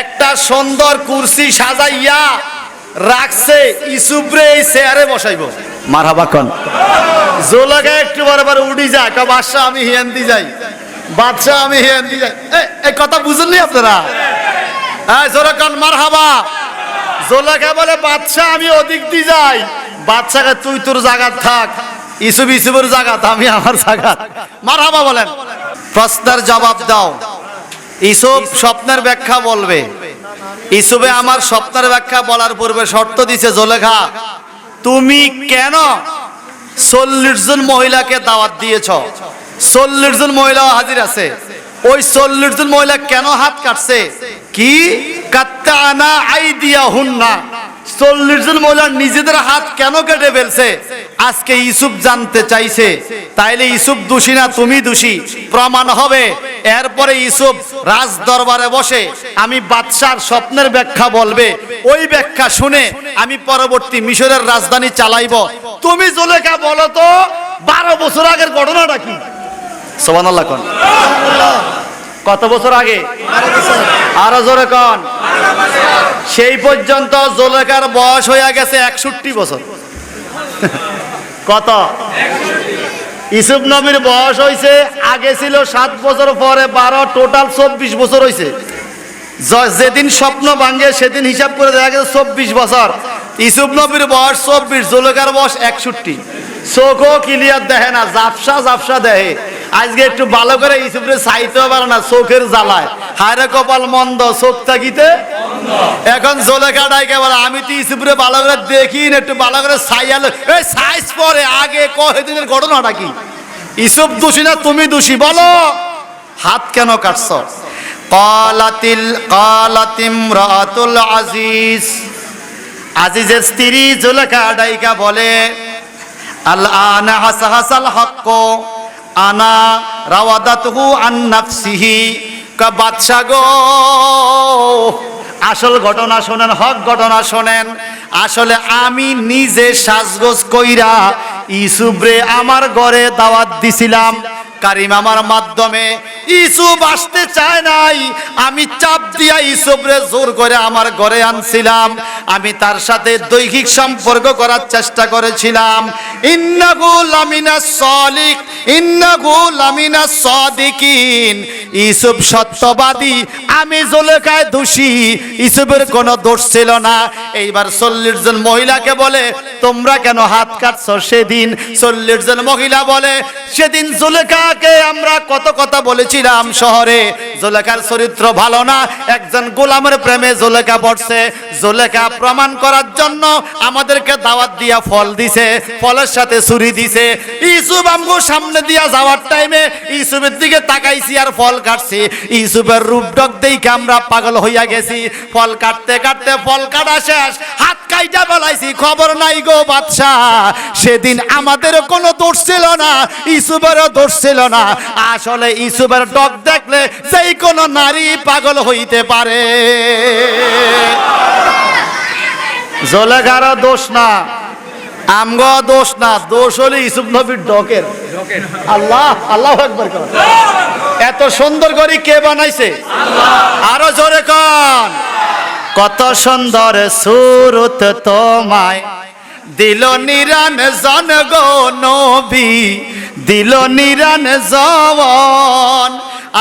একটা সুন্দর কুরসি সাজাইয়া রাখছে, ইউসুফরে এই চেয়ারে বসাইবো। মারহাবা কোন। জুলেখা একটু বারবার উঠি যায়, বাদশা আমি হিয়ান্তি যাই, বাদশা আমি হিয়ান্তি যাই। এই কথা বুঝেননি আপনারা? জোরাকান মারহাবা। জুলেখা বলে, বাদশা আমি ওদিক দিয়ে যাই। বাদশাকে তুই তোর জায়গা থাক, ইউসুফ ইউসুফের জায়গা, আমি আমার জায়গা। মারহাবা বলেন। প্রশ্নের জবাব দাও। ইউসুফ স্বপ্নের ব্যাখ্যা বলবে। ইউসুফে আমার স্বপ্নের ব্যাখ্যা বলার পূর্বে শর্ত দিছে, জুলেখা তুমি কেন 40 জন মহিলাকে দাওয়াত দিয়েছ? 40 জন মহিলাও হাজির আছে। ওই 40 জন মহিলা কেন হাত কাটছে? কি কাত্তানা আইদিয়াহুন্না, 40 জন মহিলা নিজেদের হাত কেন কেটে ফেলছে? আজকে ইউসুফ জানতে চাইছে। তাইলে ইউসুফ দোষী না তুমি দোষী প্রমাণ হবে। এরপরে ইউসুফ রাজ দরবারে বসে আমি বাদশার স্বপ্নের ব্যাখ্যা বলবে। ওই ব্যাখ্যা শুনে আমি পরবর্তী মিশরের রাজধানী চালাইব। তুমি জুলেখা বলো তো 12 বছর আগের ঘটনাটা কি? সুবহানাল্লাহ কোন। কত বছর আগে? আরো জোরে কন। সেই পর্যন্ত জুলেখার বয়স হয়ে গেছে 61 বছর। কত? ইউসুফ নবীর বয়স হয়েছে, আগে ছিল 7 বছর, পরে 12, টোটাল 24 বছর হয়েছে। যেদিন স্বপ্ন ভাঙে সেদিন হিসাব করে দেখা গেছে 24 বছর। ইউসুফ নবীর বয়স 24, জুলেখার বয়স 61। চোখও ক্লিয়ার দেখে না, জাপসা জাপসা দেখে। আজকে একটু ভালো করে ইউসুফরে চাইতেও পারে না, চোখের জ্বালায়। হায়রে কপাল মন্দ, চোখ থাকিতে। এখন জুলেখা ডাইকে বলে, আমি তো ইউসুফরে ভালো করে দেখি না, একটু ভালো করে চাইয়ালো। এই সাইজ পরে আগে কয়েকদিনের ঘটনাটা কি? ইউসুফ দোষী না তুমি দোষী? বলো, হাত কেন কাটছ? কালাতিমরাতুল আজিজ, আজিজের স্ত্রী জুলেখা ডাইকা বলে, আল-আনা হাসাহাসাল হক্ক আনা রাওয়াদাতুহু আন নাফসিহি। কা বাদশা গো, আসল ঘটনা শোনেন, হক ঘটনা শোনেন। আসলে আমি নিজে সাজগোজ কইরা ইউসুফরে আমার ঘরে দাওয়াত দিছিলাম, কারিম আমার মাধ্যমে। ইউসুফ আসতে চায় নাই, আমি চাপ দিয়া ইউসুফরে জোর করে আমার ঘরে আনছিলাম। আমি তার সাথে দৈহিক সম্পর্ক করার চেষ্টা করেছিলাম। ইন্নাহু লামিনাস সালিক, ইন্নাহু লামিনাস সাদিকিন। ইউসুফ সত্যবাদী, আমি জুলেখায় দোষী, ইউসুফের কোনো দোষ ছিল না। এইবার 40 জন মহিলাকে বলে, তোমরা কেন হাত কাটছো? সেদিন 40 জন মহিলা বলে, সেদিন জুলেখাকে আমরা কত কথা বলেছিলাম শহরে, জুলেখার চরিত্র ভালো না, একজন গোলামের প্রেমে জুলেখা পড়ছে। জুলেখা প্রমাণ করার জন্য আমাদেরকে দাওয়াত দিয়া ফল দিছে, ফলের সাথে ছুরি দিছে। ইউসুফ আমগো সামনে দিয়া যাওয়ার টাইমে ইউসুফের দিকে তাকাইছি আর ফল কাটছি। ইউসুফের রূপডক দেখে আমরা পাগল হইয়া গেছি। ফল কাটতে কাটতে ফল কাটা শেষ, হাত কাইটা বলাইছি, খবর নাই গো বাদশা। সেদিন আমাদের কোনো দোষ ছিল না, ইউসুফেরও দোষ ছিল না। আসলে ইউসুফের ডক দেখলে যেই কোনো নারী পাগল হইতে পারে। জুলেখারও দোষ না, আমগো দোষ না, দোষ হলে ইউসুফ নবীর ডকের। আল্লাহ, আল্লাহু আকবার। এত সুন্দর করে কে বানাইছে? আরো জোরে কন। কত সুন্দর সুরত তোমায় দিল নিরান জন গো নবী, দিল নিরান জওয়ান।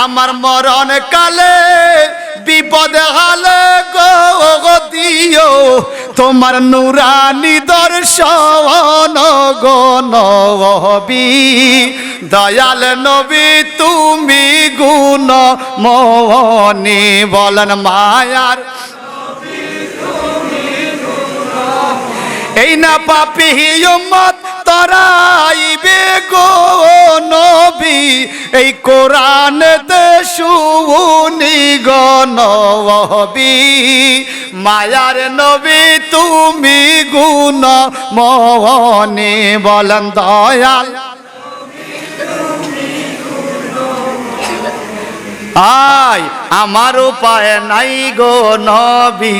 আমার মরণ কালে বিপদ হালে গো দিও তোমার নুরানি দর্শন গো নবী। দয়াল নবী তুমি গুণ মনি, বলেন মায়ার এই না পাপী উম্মত তরাইবে গো নবী, এই কোরআনেতে শুনি গো নবী। মায়ার নবী তুমি গুণ মনি, বলেন দয়াল। আয় আমার উপায় নাই গো নবী,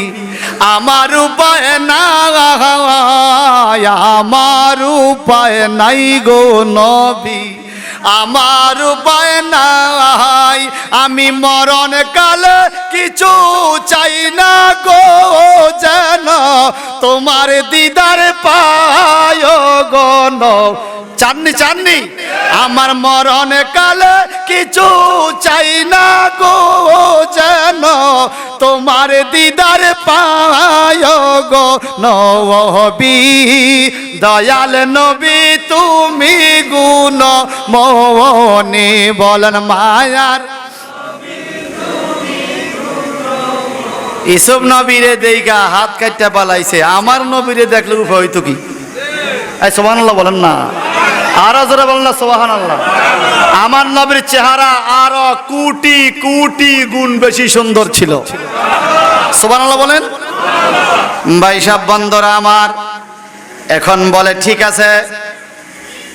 আমার উপায় নাই, আমার উপায় নাই গো নবী, আমার উপায় নাই। আমি মরণ কালে কিছু চাই না গো, যেন তোমার দিদার পায় গো নবী। চাননি চাননি? আমার মরণ কালে কিছু চাই না গো, যেন তোমার দিদার পায় গো নবী। দয়াল নবী তুমি গুণ মনি, বলেন মায়ার। ইসব নবীরে দেইগা হাত কাটতে পালাইছে, আমার নবীরে দেখলে উপায় হইতো কি? সুবহানাল্লাহ বলেন না, আরো জোরে বলেন না সুবহানাল্লাহ। আমার নবীর চেহারা আরো কোটি কোটি গুণ বেশি সুন্দর ছিল। সুবহানাল্লাহ বলেন। ভাই সাহেব বন্ধুরা আমার, এখন বলে ঠিক আছে,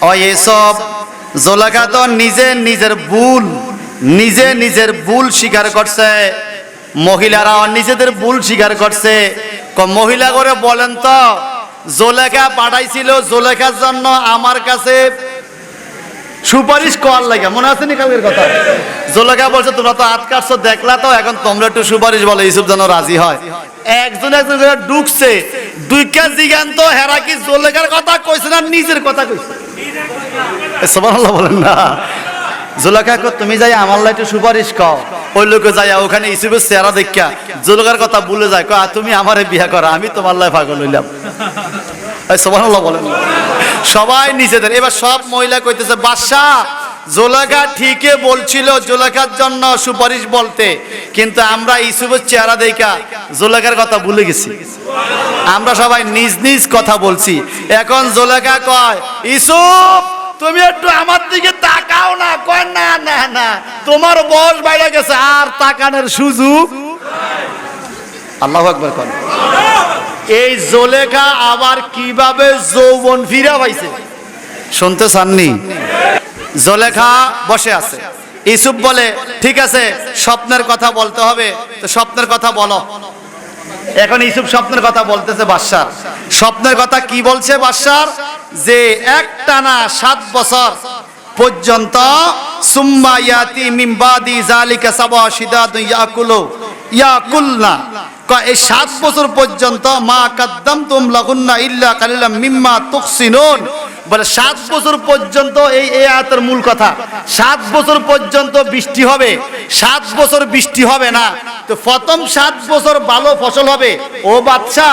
ওই এসব জুলেখা তো নিজের ভুল স্বীকার করছে, মহিলারাও নিজেদের ভুল স্বীকার করছে। মহিলা করে বলেন তো, জুলেখা পাঠাইছিল জুলেখার জন্য আমার কাছে সুপারিশ করার লাগে, মনে আছে নি কালকের কথা? জুলেখা বলছে তোমরা তো হাত কাটছো দেখলা, তো এখন তোমরা একটু সুপারিশ বলো ইউসুফ যেন রাজি হয়। একজন একজন করে ঢুকছে, দুইকা জিগান তো হেরা কি জুলেখার কথা কইছে না নিজের কথা কইছে? সুবহানাল্লাহ বলেন না। জুলেখা কো তুমি যাই আমার লাই একটু সুপারিশ কও। ওই লোকে যাই ওখানে ইউসুফের চেহারা দেখা জুলেখার কথা ভুলে যায়, কয় তুমি আমারে বিয়া করা, আমি তোমার লাই পাগল হইলাম। সুবহানাল্লাহ বলেন। সবাই নিজেদের। এবার সব মহিলা কইতেছে বাদশাহ জুলেখা ঠিকই বলছিল জুলেখার জন্য সুপারিশ বলতে, কিন্তু আমরা ইউসুফের চেহারা দেখা জুলেখার কথা ভুলে গেছি। আমরা সবাই নিজ নিজ কথা বলছি। এখন জুলেখা কয় ইউসুফ তুমি একটু আমার দিকে তাকাও না। কয় না না না, তোমার বয়স বাইরে গেছে, আর তাকানোর সুযোগ। আল্লাহু আকবার কোন। এই জুলেখা আবার কিভাবে যৌবন ফিরে পাইছে শুনতে চাননি? জুলেখা বসে আছে, ইউসুফ বলে ঠিক আছে স্বপ্নের কথা বলতে হবে, তো স্বপ্নের কথা বলো। এখন ইউসুফ স্বপ্নের কথা বলতেছে বাদশার। স্বপ্নের কথা কি বলছে বাদশার? যে একটানা 7 বছর পর্যন্ত সুম্মা ইয়াতি মিন বাদি যালিকা সাবা শিদাদুন ইয়াকুলনা, এই 7 বছর পর্যন্ত মা কাদ্দামতুম লাহুন্না ইল্লা কালিলাম মিম্মা তুহসিনুন। বলে 7 বছর পর্যন্ত, এই আয়াতের মূল কথা, 7 বছর পর্যন্ত বৃষ্টি হবে। 7 বছর বৃষ্টি হবে না, তো প্রথম 7 বছর ভালো ফসল হবে। ও বাদশা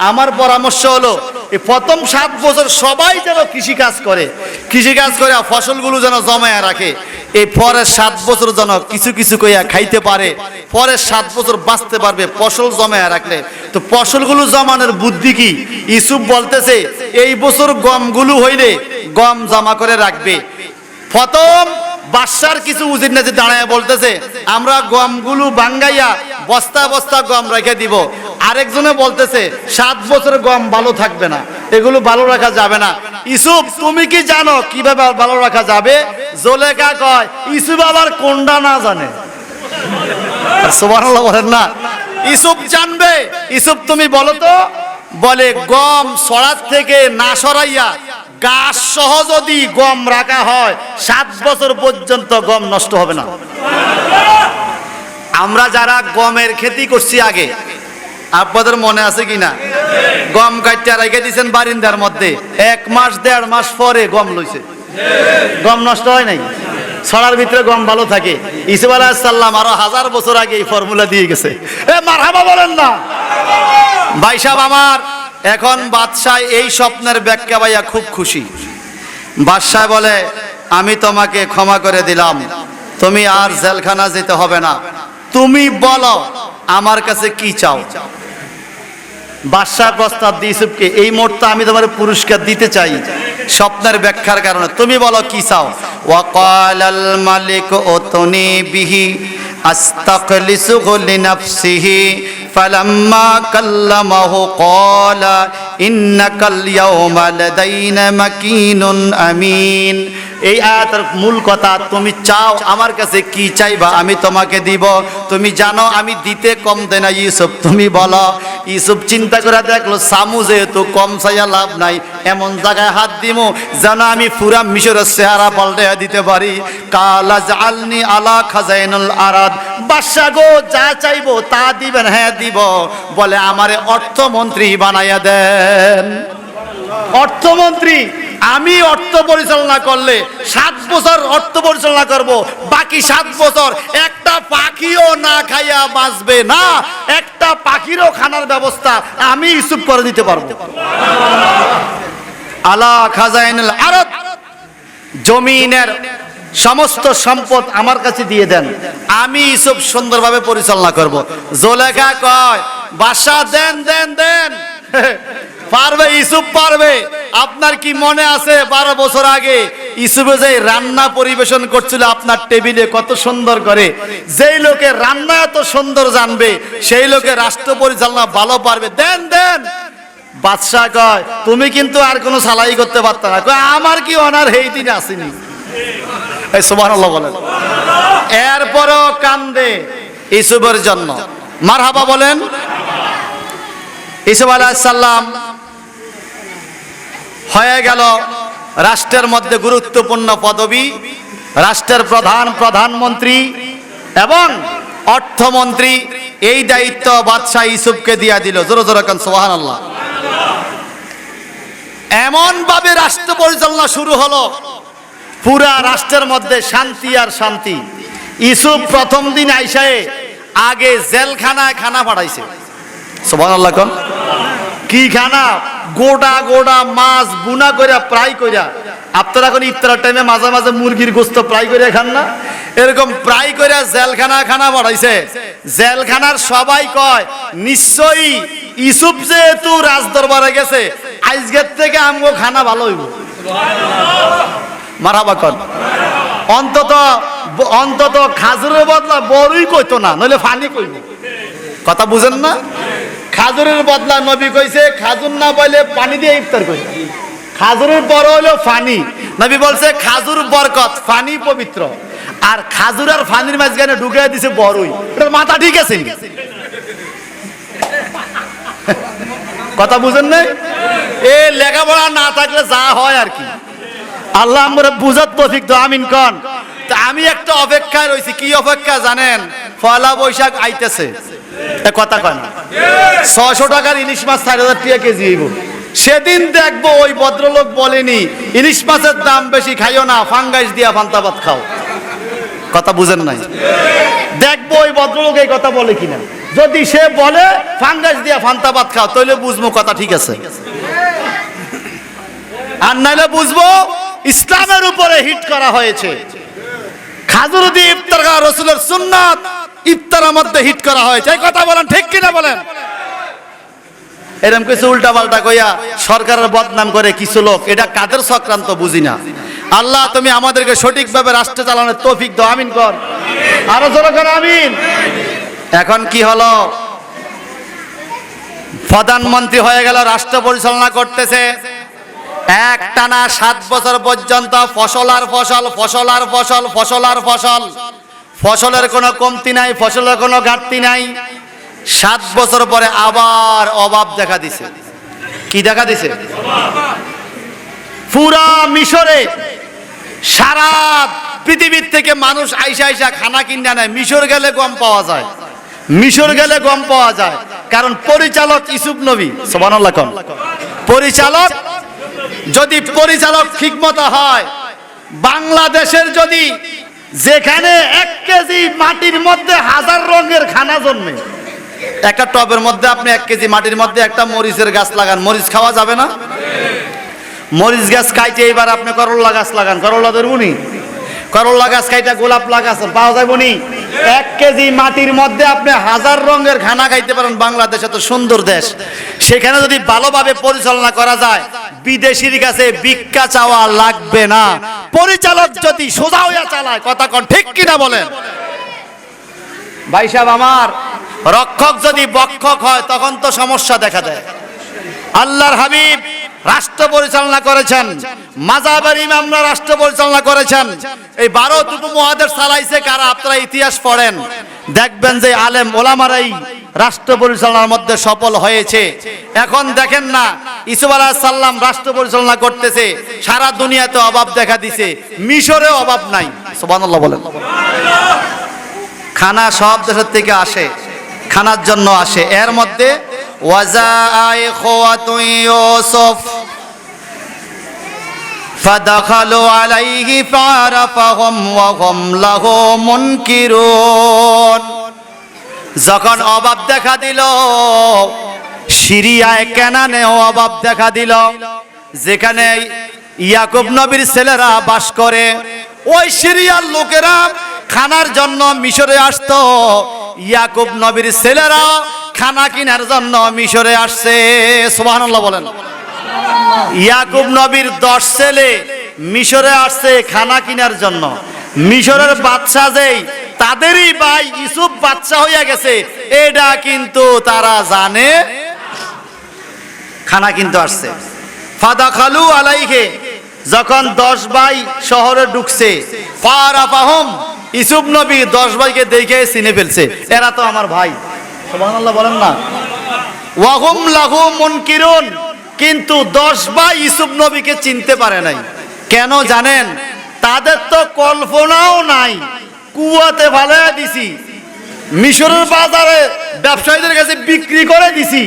আমার পরামর্শ হলো এই প্রথম 7 বছর সবাই যেন কৃষিকাজ করে ফসলগুলো যেন জমায়া রাখে। এই পরের 7 বছর যেন কিছু কিছু কইয়া খাইতে পারে, পরের 7 বছর বাঁচতে পারবে ফসল জমায়া রাখলে। তো ফসলগুলো জমানোর বুদ্ধি কি? ইউসুফ বলতেছে এই বছর গমগুলো হইলে গম জমা করে রাখবে। প্রথম বাদশার কিছু উজির নাজি দাঁড়ায় বলতেছে আমরা গমগুলো বাঙ্গাইয়া বস্তা বস্তা গম রেখে দিব। আরেকজনে বলতেছে 7 বছর গম ভালো থাকবে না, এগুলো ভালো রাখা যাবে না। ইউসুফ তুমি কি জানো কিভাবে ভালো রাখা যাবে? জুলেখা কয় ইউসুফ আবার কোনটা না জানে? সুবহানাল্লাহ বলেন না। ইউসুফ জানবে। ইউসুফ তুমি বলো তো। বলে গম সরাত থেকে না সরাইয়া গাছ সহ যদি গম রাখা হয় 7 বছর পর্যন্ত গম নষ্ট হবে না। আমরা যারা গমের খেতি করছি আগে, আপনাদের মনে আছে কিনা? গম কাটিয়া রেখে দিয়েছেন বারিন্দার মধ্যে, 1 মাস 1.5 মাস পরে গম লইছে, গম নষ্ট হয় নাই, ছড়ার ভিতরে গম ভালো থাকে। ইসুফ আলাইহিস সালাম আরো 1000 বছর আগে এই ফর্মুলা দিয়ে গেছে। মারহাবা বলেন না ভাই সাহেব আমার। এখন বাদশাহ এই স্বপ্নের ব্যাখ্যা পাইয়া খুব খুশি। বাদশাহ বলে আমি তোমাকে ক্ষমা করে দিলাম, তুমি আর জেলখানা যেতে হবে না, তুমি বলো আমার কাছে কি চাও। বাদশাহ প্রস্তাব দিয়ে ইউসুফকে এই মুহূর্তে আমি তোমার পুরস্কার দিতে চাই স্বপ্নের ব্যাখ্যার কারণে, তুমি বলো কি চাও। ওয়াকালাল মালিক উতনি বিহি আস্তাখলিসুহু লিনাফসিহি ফালাম্মা কাল্লামাহু ক্বালা ইন্নাকাল ইয়াওমা লাদাইনা মাকিনুন আমিন। এই আয়াতের মূল কথা, তুমি চাও আমার কাছে কি চাইবা আমি তোমাকে দিব, তুমি জানো আমি দিতে কম দেই না। ইউসুফ তুমি বলো। ইউসুফ চিন্তা করে দেখলো সামু যেহেতু কম চাইয়া লাভ নাই, এমন জায়গায় হাত দিমু যেন আমি পুরা মিশরের চেহারা পাল্টে দিতে পারি। কালা জালনি আলা খাজাইনুল আরাদ। বাদশা গো যা চাইবো তা দিবেন? হ্যাঁ দিব। বলে আমারে অর্থমন্ত্রী বানাইয়া দেন। অর্থমন্ত্রী আমি অর্থ পরিচালনা করলে 7 বছর অর্থ পরিচালনা করব, বাকি 7 বছর একটা পাখিও না খাইয়া বাঁচবে না, একটা পাখিরও খানার ব্যবস্থা আমি ইউসুফ করে দিতে পারবো। আলা খাজাইনুল আরদ, জমিনের সমস্ত সম্পদ আমার কাছে দিয়ে দেন, আমি ইউসুফ সুন্দরভাবে পরিচালনা করব। জুলেখা কয় বাদশা দেন দেন দেন। পারবে ইউসুফ পারবে। আপনার কি মনে আছে 12 বছর আগে ইউসুফে যে রান্না পরিবেশন করছিল আপনার টেবিলে কত সুন্দর করে? যেই লোকে রান্না এত সুন্দর জানবে সেই লোকে রাষ্ট্র পরিচালনা ভালো পারবে। দেন দেন। বাদশা কয় তুমি কিন্তু আর কোনো সালাই করতে পারত না। কয় আমার কি অনার এই দিনে আসেনি। এই সুবহানাল্লাহ বলেন। এরপরও কান্দে ইউসুফের জন্য। মারহাবা বলেন। ইউসুফ আলাইহিস সালাম হয়ে গেল রাষ্ট্রের মধ্যে গুরুত্বপূর্ণ পদবী, রাষ্ট্রের প্রধানমন্ত্রী। এবং অর্থমন্ত্রী এই দায়িত্ব বাদশাহ ইউসুফকে দিয়া দিল। জোরে জোরে কান সুবহানাল্লাহ। এমন ভাবে রাষ্ট্র পরিচালনা শুরু হলো, পুরা রাষ্ট্রের মধ্যে শান্তি আর শান্তি। ইউসুফ প্রথম দিন আইসায় আগে জেলখানায় খানা পাঠাইছে। সুবহানাল্লাহ কোন কি খানা? গোটা গোটা মাছ বুনা কইরা ফ্রাই কইরা। আপনারা এখন ইফতারের টাইমে মাঝে মাঝে মুরগির গোশত ফ্রাই করে খান না, এরকম ফ্রাই কইরা জেলখানা খানা পাঠাইছে। জেলখানার সবাই কয় নিশ্চয়ই ইউসুফ যেহেতু রাজদরবারে গেছে, আজকের থেকে আমগো খানা ভালো হইব। মারহাবা কোন। অন্তত অন্তত খাজুরের বদলা বড়ই কইতো না, নইলে ফানি কইব। কথা বুঝেন না? খাজুরের বদলা নবী কইছে খাজুর না বলে পানি দিয়ে ইফতার করি। খাজুরের বড় হলো ফানি। নবী বলছে খাজুর বরকত, ফানি পবিত্র। আর খাজুর আর ফানির মাঝখানে ঢুকে দিছে বড়ই। এটার মাথা ঠিক আছে? কথা বুঝেন নাই? এ লেখাপড়া না থাকলে যা হয় আর কি। আল্লাহ আমরা বুঝাত তৌফিক দাও, আমিন কোন। তা আমি একটা অপেক্ষায় রয়েছি। কি অপেক্ষা জানেন? পয়লা বৈশাখ আইতেছে, কথা কয় না? 600 টাকার ইলিশ মাছ 4000 টাকা কেজি হইব। সেদিন দেখবো ওই ভদ্রলোক বলেনি ইলিশ মাছের দাম বেশি, খাইও না, ফাঙ্গাস দিয়া পান্তা ভাত খাও। কথা বুঝেন নাই? দেখবো ওই ভদ্রলোক এই কথা বলে কিনা। যদি সে বলে ফাঙ্গাস দিয়া পান্তা ভাত খাও, তাহলে বুঝবো কথা ঠিক আছে। আর নাইলে বুঝবো ইসলামের উপরে হিট করা হয়েছে। খাজুর দিয়ে ইফতার করা রাসূলের সুন্নাত, ইফতারের মধ্যে হিট করা হয়েছে। এই কথা বলেন ঠিক কিনা বলেন? এরকম কিছু উল্টা পাল্টা কইয়া সরকারের বদনাম করে কিছু লোক, এটা কাদের চক্রান্ত বুঝি না। আল্লাহ তুমি আমাদেরকে সঠিকভাবে রাষ্ট্র চালানোর তৌফিক দাও, আমিন কর। আরো জোরে কর আমিন। এখন কি হলো? প্রধানমন্ত্রী হয়ে গেল, রাষ্ট্র পরিচালনা করতেছে। একটানা 7 বছর পর্যন্ত ফসল আর ফসল, ফসল আর ফসল, ফসল আর ফসল। ফসলের কোনো কমতি নাই, ফসলের কোনো ঘাটতি নাই। 7 বছর পরে আবার অভাব দেখা দিছে। কি দেখা দিছে? পুরা মিশরে সারা পৃথিবীর থেকে মানুষ আইসা আইসা খানা কিনে নেয়। মিশর গেলে গম পাওয়া যায়, মিশর গেলে গম পাওয়া যায়। কারণ পরিচালক ইউসুফ নবী। সুবহানাল্লাহ কোন। পরিচালক যদি পরিচালক ঠিকমতো হয়, বাংলাদেশের যদি যেখানে 1 কেজি মাটির মধ্যে 1000 রঙের খানা জন্মে, একটা টবের মধ্যে আপনি 1 কেজি মাটির মধ্যে একটা মরিচের গাছ লাগান, মরিচ খাওয়া যাবে না? মরিচ গাছ খাইতে এবার আপনি করল্লা গাছ লাগান, করল্লা ধরবনি? করল্লা গাছ খাইতে গোলাপ লাগাছ, পাওয়া যাবে নি? 1 কেজি মাটির মধ্যে আপনি 1000 রঙের খানা খাইতে পারেন। বাংলাদেশ এত সুন্দর দেশ, সেখানে যদি ভালোভাবে পরিচালনা করা যায়, বিদেশির কাছে ভিক্ষা চাওয়া লাগবে না। পরিচালক যদি সোজা হইয়া চালায়, কথা কোন ঠিক কিনা বলেন? ভাই সাহেব আমার, রক্ষক যদি বক্ষক হয় তখন তো সমস্যা দেখা দেয়। আল্লাহর হাবিব রাষ্ট্র পরিচালনা করেছেন, মাযহাবের ইমামরা রাষ্ট্র পরিচালনা করেছেন। এই 12 উপমহাদেশ চালাইছে কারা? আপনারা ইতিহাস পড়েন, দেখবেন যে আলেম ওলামারাই রাষ্ট্র পরিচালনার মধ্যে সফল হয়েছে। এখন দেখেন না, ইউসুফ আলাইহিস সালাম রাষ্ট্র পরিচালনা করতেছে, সারা দুনিয়াতে অভাব দেখা দিছে, মিশরে অভাব নাই। সুবহানাল্লাহ বলেন। খানা সব দেশের থেকে আসে, খানার জন্য আসে। এর মধ্যে ওয়াজাআ ইখওয়াতু ইউসুফ ফাদাখালু আলাইহি ফারাফাহুম ওয়া হুম লাহু মুনকিরুন। যখন অভাব দেখা দিল, সিরিয়ায় কেনানেও অভাব দেখা দিল, যেখানে ইয়াকুব নবীর ছেলেরা বাস করে, ওই সিরিয়ার লোকেরা খানার জন্য মিশরে আসতো। ইয়াকুব নবীর ছেলেরা খানা কেনার জন্য মিশরে আসছে। সুবহানাল্লাহ বলেন। ইয়াকুব নবীর 10 ছেলে মিশরে আসছে খানা কেনার জন্য। মিশরের বাদশা যেই, তাদেরই ভাই ইউসুফ বাদশা হইয়া গেছে, এটা কিন্তু তারা জানে। খানা কিন্তু আসছে। ফাদাখালু আলাইহি, যখন 10 ভাই শহরে ঢুকছে, ফারাফাহুম, ইউসুফ নবী 10 ভাইকে দেখে চিনে ফেলছে, এরা তো আমার ভাই। সুবহানাল্লাহ বলেন না। ওয়া হুম লাহু মুনকিরুন, কিন্তু 10 ভাই ইউসুফ নবীকে চিনতে পারে নাই। কেন জানেন? তাদের তো কল্পনাও নাই কুয়াতে ফালাইয়া দিছি, মিশরের বাজারে ব্যবসায়ীদের কাছে বিক্রি করে দিছি।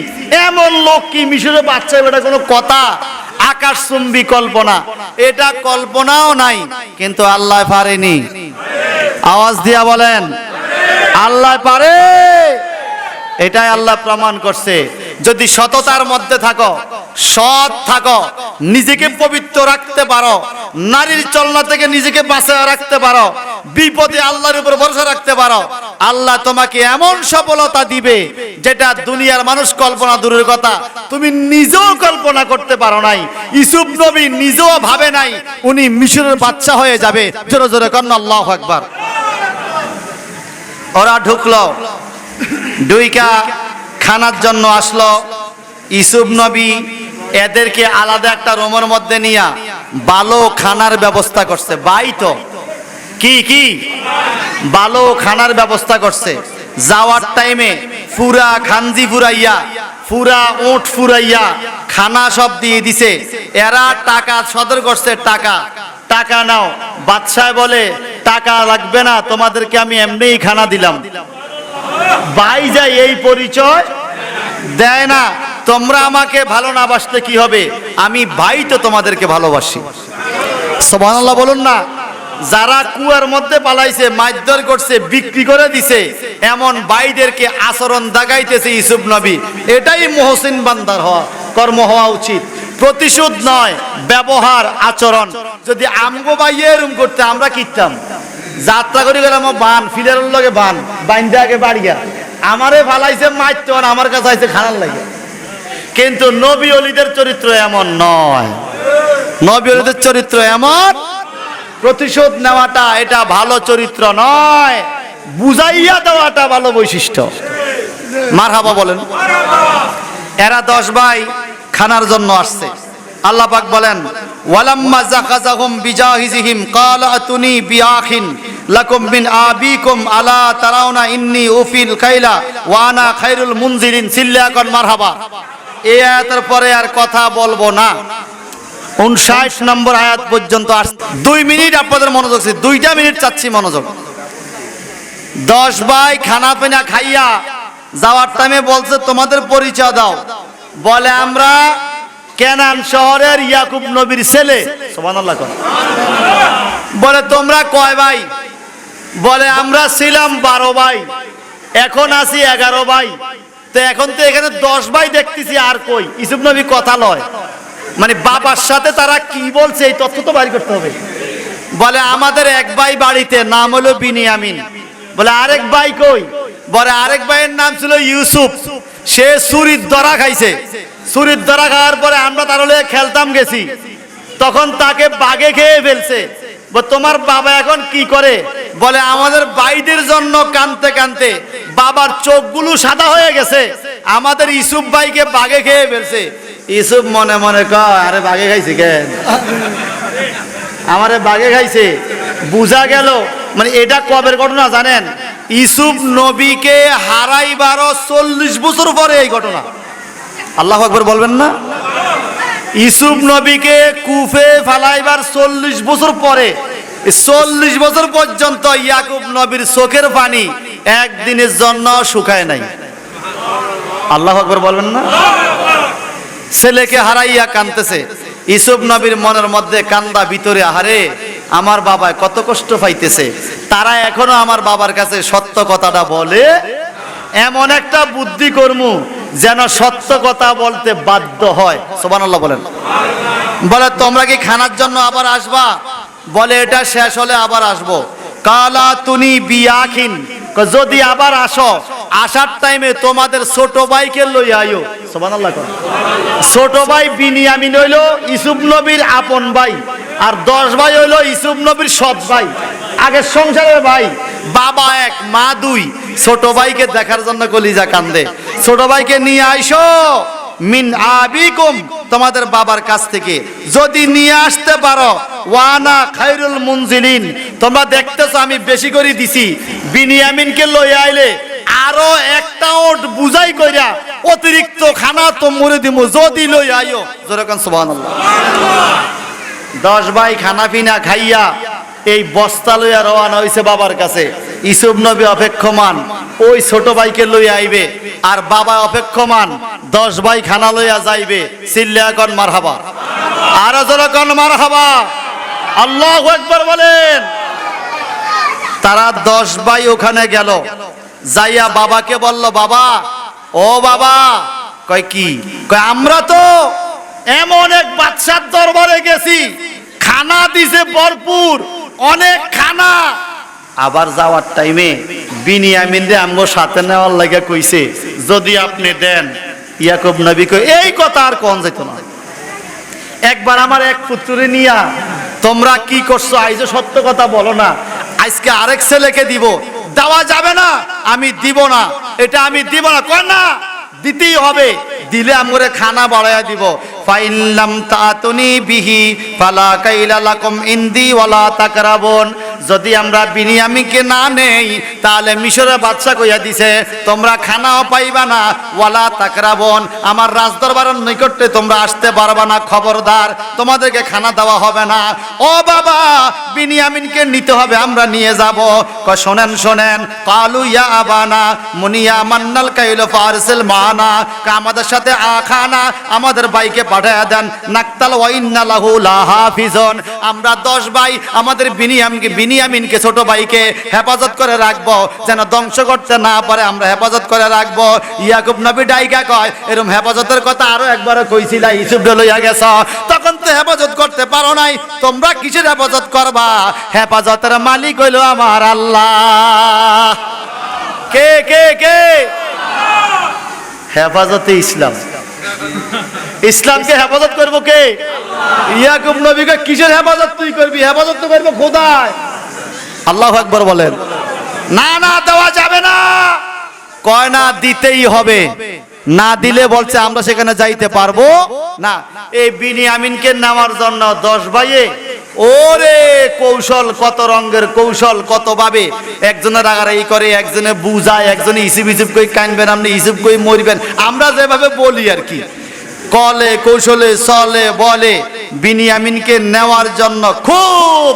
এমন লোক কি মিশরের বাচ্চা? এটা কোনো কথা? আকাশচুম্বী কল্পনা, এটা কল্পনাও নাই, কিন্তু আল্লাহ পারেনি। আওয়াজ দিয়া বলেন আল্লাহ পারে। এটাই আল্লাহ প্রমাণ করছে। যদি সততার মধ্যে থাকো, সৎ থাকো, নিজেকে পবিত্র রাখতে পারো, নারীর চলনা থেকে নিজেকে বাঁচিয়ে রাখতে পারো, বিপদে আল্লাহর উপর ভরসা রাখতে পারো, আল্লাহ তোমাকে এমন সফলতা দিবে যেটা দুনিয়ার মানুষ কল্পনা দূরের কথা, তুমি নিজেও কল্পনা করতে পারো নাই। ইউসুফ নবী নিজেও ভাবে নাই উনি মিশরের বাদশা হয়ে যাবে। জোরে জোরে কন্না আল্লাহু আকবার। ওরা ঢুকলো, দুইকা খানার জন্য আসলো। ইউসুফ নবী এদেরকে আলাদা একটা রুমের মধ্যে নিয়ে ভালো খানার ব্যবস্থা করছে। বাই তো কি কি ভালো খানার ব্যবস্থা করছে। যাওয়ার টাইমে পুরা খানজি ফুরাইয়া, পুরা উট ফুরাইয়া খানা সব দিয়ে দিছে। এরা টাকা সদর করছে, টাকা টাকা নাও। বাদশাহ বলে টাকা লাগবে না, তোমাদেরকে আমি এমনিই খানা দিলাম। ভাই যাই এই পরিচয় দেয় না। তোমরা আমাকে ভালো না বাসলে কি হবে? আমি ভাই তো তোমাদেরকে ভালোবাসি। সুবহানাল্লাহ বলুন না। যারা কুয়ার মধ্যে পালাইছে, মারধর করছে, বিক্রি করে দিছে, এমন ভাইদেরকে আচরণ দেখাইতেছে ইউসুফ নবী। এটাই মুহসিন বান্দার কর্ম হওয়া উচিত। প্রতিশোধ নয়, ব্যবহার, আচরণ। যদি আমগো ভাই এরম করতে, আমরা কিতাম যাত্রা করে গেলাম বান ফিলের লগে বান বাইন্দে আগে বাড়িয়া আমারে ফালাইছে মারতে, আমার কাছে আইছে খানার লাগে। কিন্তু নবী ওলিদের চরিত্র এমন নয়। নবী ওলিদের চরিত্র এমন, প্রতিশোধ নেওয়াটা এটা ভালো চরিত্র নয়, বুঝাইয়া দেওয়াটা ভালো বৈশিষ্ট্য। মারহাবা বলেন। এরা 10 ভাই খানার জন্য আসছে। আল্লাহ পাক বলেন ওয়ালাম্মা যাখাযাহুম বিজাহিজিহিম ক্বালা আতুনি বিআখিন লাকুম মিন আবিকুম আলা তারাউনা ইন্নী উফিল কাইলা ওয়া আনা খায়রুল মুনজিরিন। সিল্লা কর মারহাবা। এই আয়াতের পরে আর কথা বলবো না। 59 নম্বর আয়াত পর্যন্ত 2 মিনিট আপনাদের মনোযোগ, 2টা মিনিট চাচ্ছি মনোযোগ। 10 ভাই খানা পিনা খাইয়া যাওয়ার টাইমে বলছে তোমাদের পরিচয় দাও। বলে আমরা কেনান শহরের ইয়াকুব নবীর ছেলে। সুবহানাল্লাহ। বলে তোমরা কয় ভাই? বলে আমরা ছিলাম 12 ভাই, এখন আছি 11 ভাই। তো এখন তো এখানে 10 ভাই দেখতেছি, আর কই? ইউসুফ নবী কথা লয়, মানে বাবার সাথে তারা কি বলছে এই তথ্য তো বাইর করতে হবে। বলে আমাদের এক ভাই বাড়িতে, নাম হলো বিনিয়ামিন। বলে আরেক ভাই কই? বলে আরেক ভাইয়ের নাম ছিল ইউসুফ, সে চুরির ধরা খাইছে। চুরির ধরা খাওয়ার পরে আমরা তার হলে খেলতাম গেছি, তখন তাকে বাঘে খেয়ে ফেলছে। তোমার বাবা এখন কি করে? বলে আমাদের ভাইদের জন্য কানতে কানতে বাবার চোখগুলো সাদা হয়ে গেছে, আমাদের ইউসুফ ভাইকে বাঘে খেয়ে ফেলছে। ইউসুফ মনে মনে কয় আরে বাঘে খাইছে কেন? আমারে বাঘে খাইছে। বুঝা গেল মানে এটা কবের ঘটনা জানেন? ইউসুফ নবীকে হারাইবারও 40 বছর পরে এই ঘটনা। আল্লাহু আকবার বলবেন না? ইউসুফ নবীকে কুফে ফালাইবার 40 বছর পরে, 40 বছর পর্যন্ত ইয়াকুব নবীর চোখের পানি একদিনের জন্য শুকায় নাই। আল্লাহু আকবার বলবেন না? ছেলেকে হারাইয়া কাঁদতেছে। ইউসুফ নবীর মনের মধ্যে কান্দা ভিতরে, আহারে আমার বাবা কত কষ্ট পাইতেছে, তারা এখনো আমার বাবার কাছে সত্য কথাটা বলে। এমন একটা বুদ্ধি কর্মু যেন সত্য কথা বলতে বাধ্য হয়। সুবহানাল্লাহ বলেন। বলে তোমরা কি খানার জন্য আবার আসবা? বলে এটা শেষ হলে আবার আসবো। কালা তুনি বিয়াখিন, যদি আবার আসো, আসার টাইমে তোমাদের ছোট ভাইকে লই আইও। সুবহানাল্লাহ। ছোট ভাই বিনিয়ামিন হইলো ইউসুফ নবীর আপন ভাই, আর 10 ভাই হইলো ইউসুফ নবীর সৎ ভাই, আগের সংসারের ভাই। বাবা এক মা দুই। ছোট ভাইকে দেখার জন্য কলিজা কান্দে। ছোট ভাইকে নিয়ে আইসো মিন আবিকুম, তোমাদের বাবার কাছ থেকে যদি নিয়ে আসতে পারো, ওয়ানা খায়রুল মুনজিলিন, তোমরা দেখতেছো আমি বেশি করে দিছি। বিনিয়ামিনকে লই আইলে আরো একটা ওট বুঝাই কইরা অতিরিক্ত খানা তোমরে দিমু, যদি লই আইও। যেরকম সুবহানাল্লাহ। 10 ভাই খানা পিনা খাইয়া এই বস্তা লইয়া রওনা হইছে বাবার কাছে। ইসুফ নবী অপেক্ষমান ওই ছোট ভাইকে লইয়া আইবে, আর বাবা অপেক্ষমান 10 ভাই খানা লইয়া যাইবে। চিল্লা কন মারহাবা, আর জোরে কন মারহাবা, আল্লাহু আকবার বলেন। তারা 10 ভাই ওখানে গেল, যাইয়া বাবাকে বলল, বাবা ও বাবা। কয় কি? কয় আমরা তো এমন এক বাদশার দরবারে গেছি, খানা দিছে ভরপুর, অনেক খানা। আবার যাওয়ার টাইমে বিনিয়ামিন রে আমগো সাথে নেওয়ার লাগে কইছে, যদি আপনি দেন। ইয়াকুব নবী কই, এই কথা আর কোন যাইত না। একবার আমার এক পুত্ররে নিয়া তোমরা কি করছো, আইজো সত্য কথা বলো না, আজকে আরেক ছেলেকে দিব। দেওয়া যাবে না, আমি দিব না, এটা আমি দিব না। কয় না, দিতেই হবে, দিলে আমরে খানা বাড়ায়া দিব। ফাইল্লাম তাতুনি বিহি ফালা কাইলা লাকুম ইনদি ওয়ালা তাকরাবুন। যদি আমরা বিনিয়ামিনকে না নেই, তাহলে মিশরের বাদশা কইয়া দিছে তোমরা খানাও পাইবা না, ওয়ালা তাকরাবুন, আমার রাজদরবারের নিকটে তোমরা আসতে পারবা না, খবরদার, তোমাদেরকে খানা দেওয়া হবে না। ও বাবা, বিনিয়ামিনকে নিতে হবে, আমরা নিয়ে যাব। কয় শোনেন শোনেন, কালু ইয়া আবানা মুনিয়া মান্নাল কাইল ফারসিল মানা, আমাদের সাথে খানা আমাদের ভাইকে পাঠায়া দেন। নাকতাল ওয়া ইন্না লাহু লাহাফিজুন, আমরা 10 ভাই আমাদের বিনিয়ামিনকে ছোট ভাইকে হেফাজত করে রাখবো, যেন ধ্বংস করতে না পারে, আমরা হেফাজত করে রাখবো। ইয়াকুব নবী ডাইকা কয়, এরকম হেফাজতের কথা আরো একবার কইছিলা, ইউসুফ লইয়া গেছ, তখন তো হেফাজত করতে পারো নাই, তোমরা কিসের হেফাজত করবা? হেফাজতের মালিক হইল আমার আল্লাহ। কে কে কে? হেফাজতে ইসলাম। ইসলামকে হেফাজত করবো কে? ইয়াকুব নবীকে কিসের হেফাজত তুই করবি? হেফাজত তো করবো খোদায়। আল্লাহু আকবার বলেন। না না, দেওয়া যাবে না। কয় না, দিতেই হবে, না দিলে বলছে আমরা সেখানে যাইতে পারবো না। এই বিনিয়ামিনকে নেওয়ার জন্য 10 ভাইয়ে ওরে কৌশল, কত রঙের কৌশল, কত ভাবে একজনের আগারাই করে, একজনে বুঝায়, একজনে ইসুব ইসুব কই কানবেন, আপনি ইসুব কই মরবেন, আমরা যেভাবে বলি আর কি, কলে কৌশলে চলে বলে বিনিয়ামিনকে নেওয়ার জন্য খুব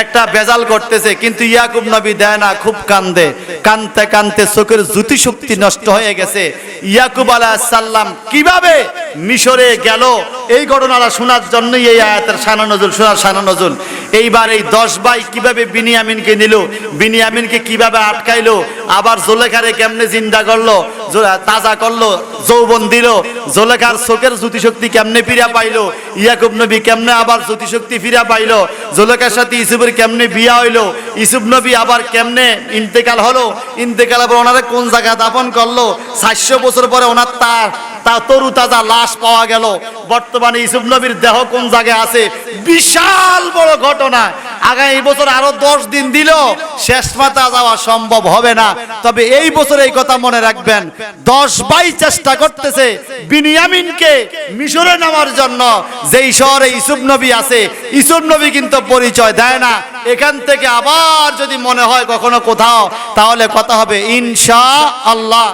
একটা বেজাল করতেছে। কিন্তু ইয়াকুব নবী দেয় না, খুব কান্দে, কানতে কানতে চোখের জ্যোতি শক্তি নষ্ট হয়ে গেছে। ইয়াকুব আলাইহিস সালাম কিভাবে মিশরে গেল, এই ঘটনাটা শোনার জন্যই এই আয়াতের শানা নজুল, শোনার শানা নজুল। এইবার এই 10 ভাই কিভাবে বিনিয়ামিনকে নিল, বিনিয়ামিনকে কিভাবে আটকাইলো, আবার জুলেখারে কেমনে জিন্দা করলো, তাজা করলো, যৌবন দিল, জুলেখার চোখের জ্যোতি শক্তি কেমনে ফিরা পাইলো, ইয়াকুব নবী কেমনে আবার জ্যোতি শক্তি ফিরা পাইলো, জুলেখার সাথে ইউসুফের কেমনে বিয়া হইলো, ইউসুফ নবী আবার কেমনে ইন্তেকাল হলো, ইন্তেকাল আবার ওনারে কোন জায়গায় দাফন করলো, 400 বছর পরে ওনার তার তরু তাজা লাশ পাওয়া গেল। বর্তমানে ইউসুফ নবীর দেহ কোন জায়গায় আছে, বিশাল বড় ঘটনা। আগামী বছর আরো 10 দিন দিল শেষ মাথা যাওয়া সম্ভব হবে না। তবে এই বছর এই কথা মনে রাখবেন, 10 ভাই চেষ্টা করতেছে বিনিয়ামিনকে মিশরে নেওয়ার জন্য। যেই শহরে ইউসুফ নবী আছে, ইউসুফ নবী কিন্তু পরিচয় দেয় না। এখান থেকে আবার যদি মনে হয় কখনো কোথাও, তাহলে কথা হবে ইনশাআল্লাহ।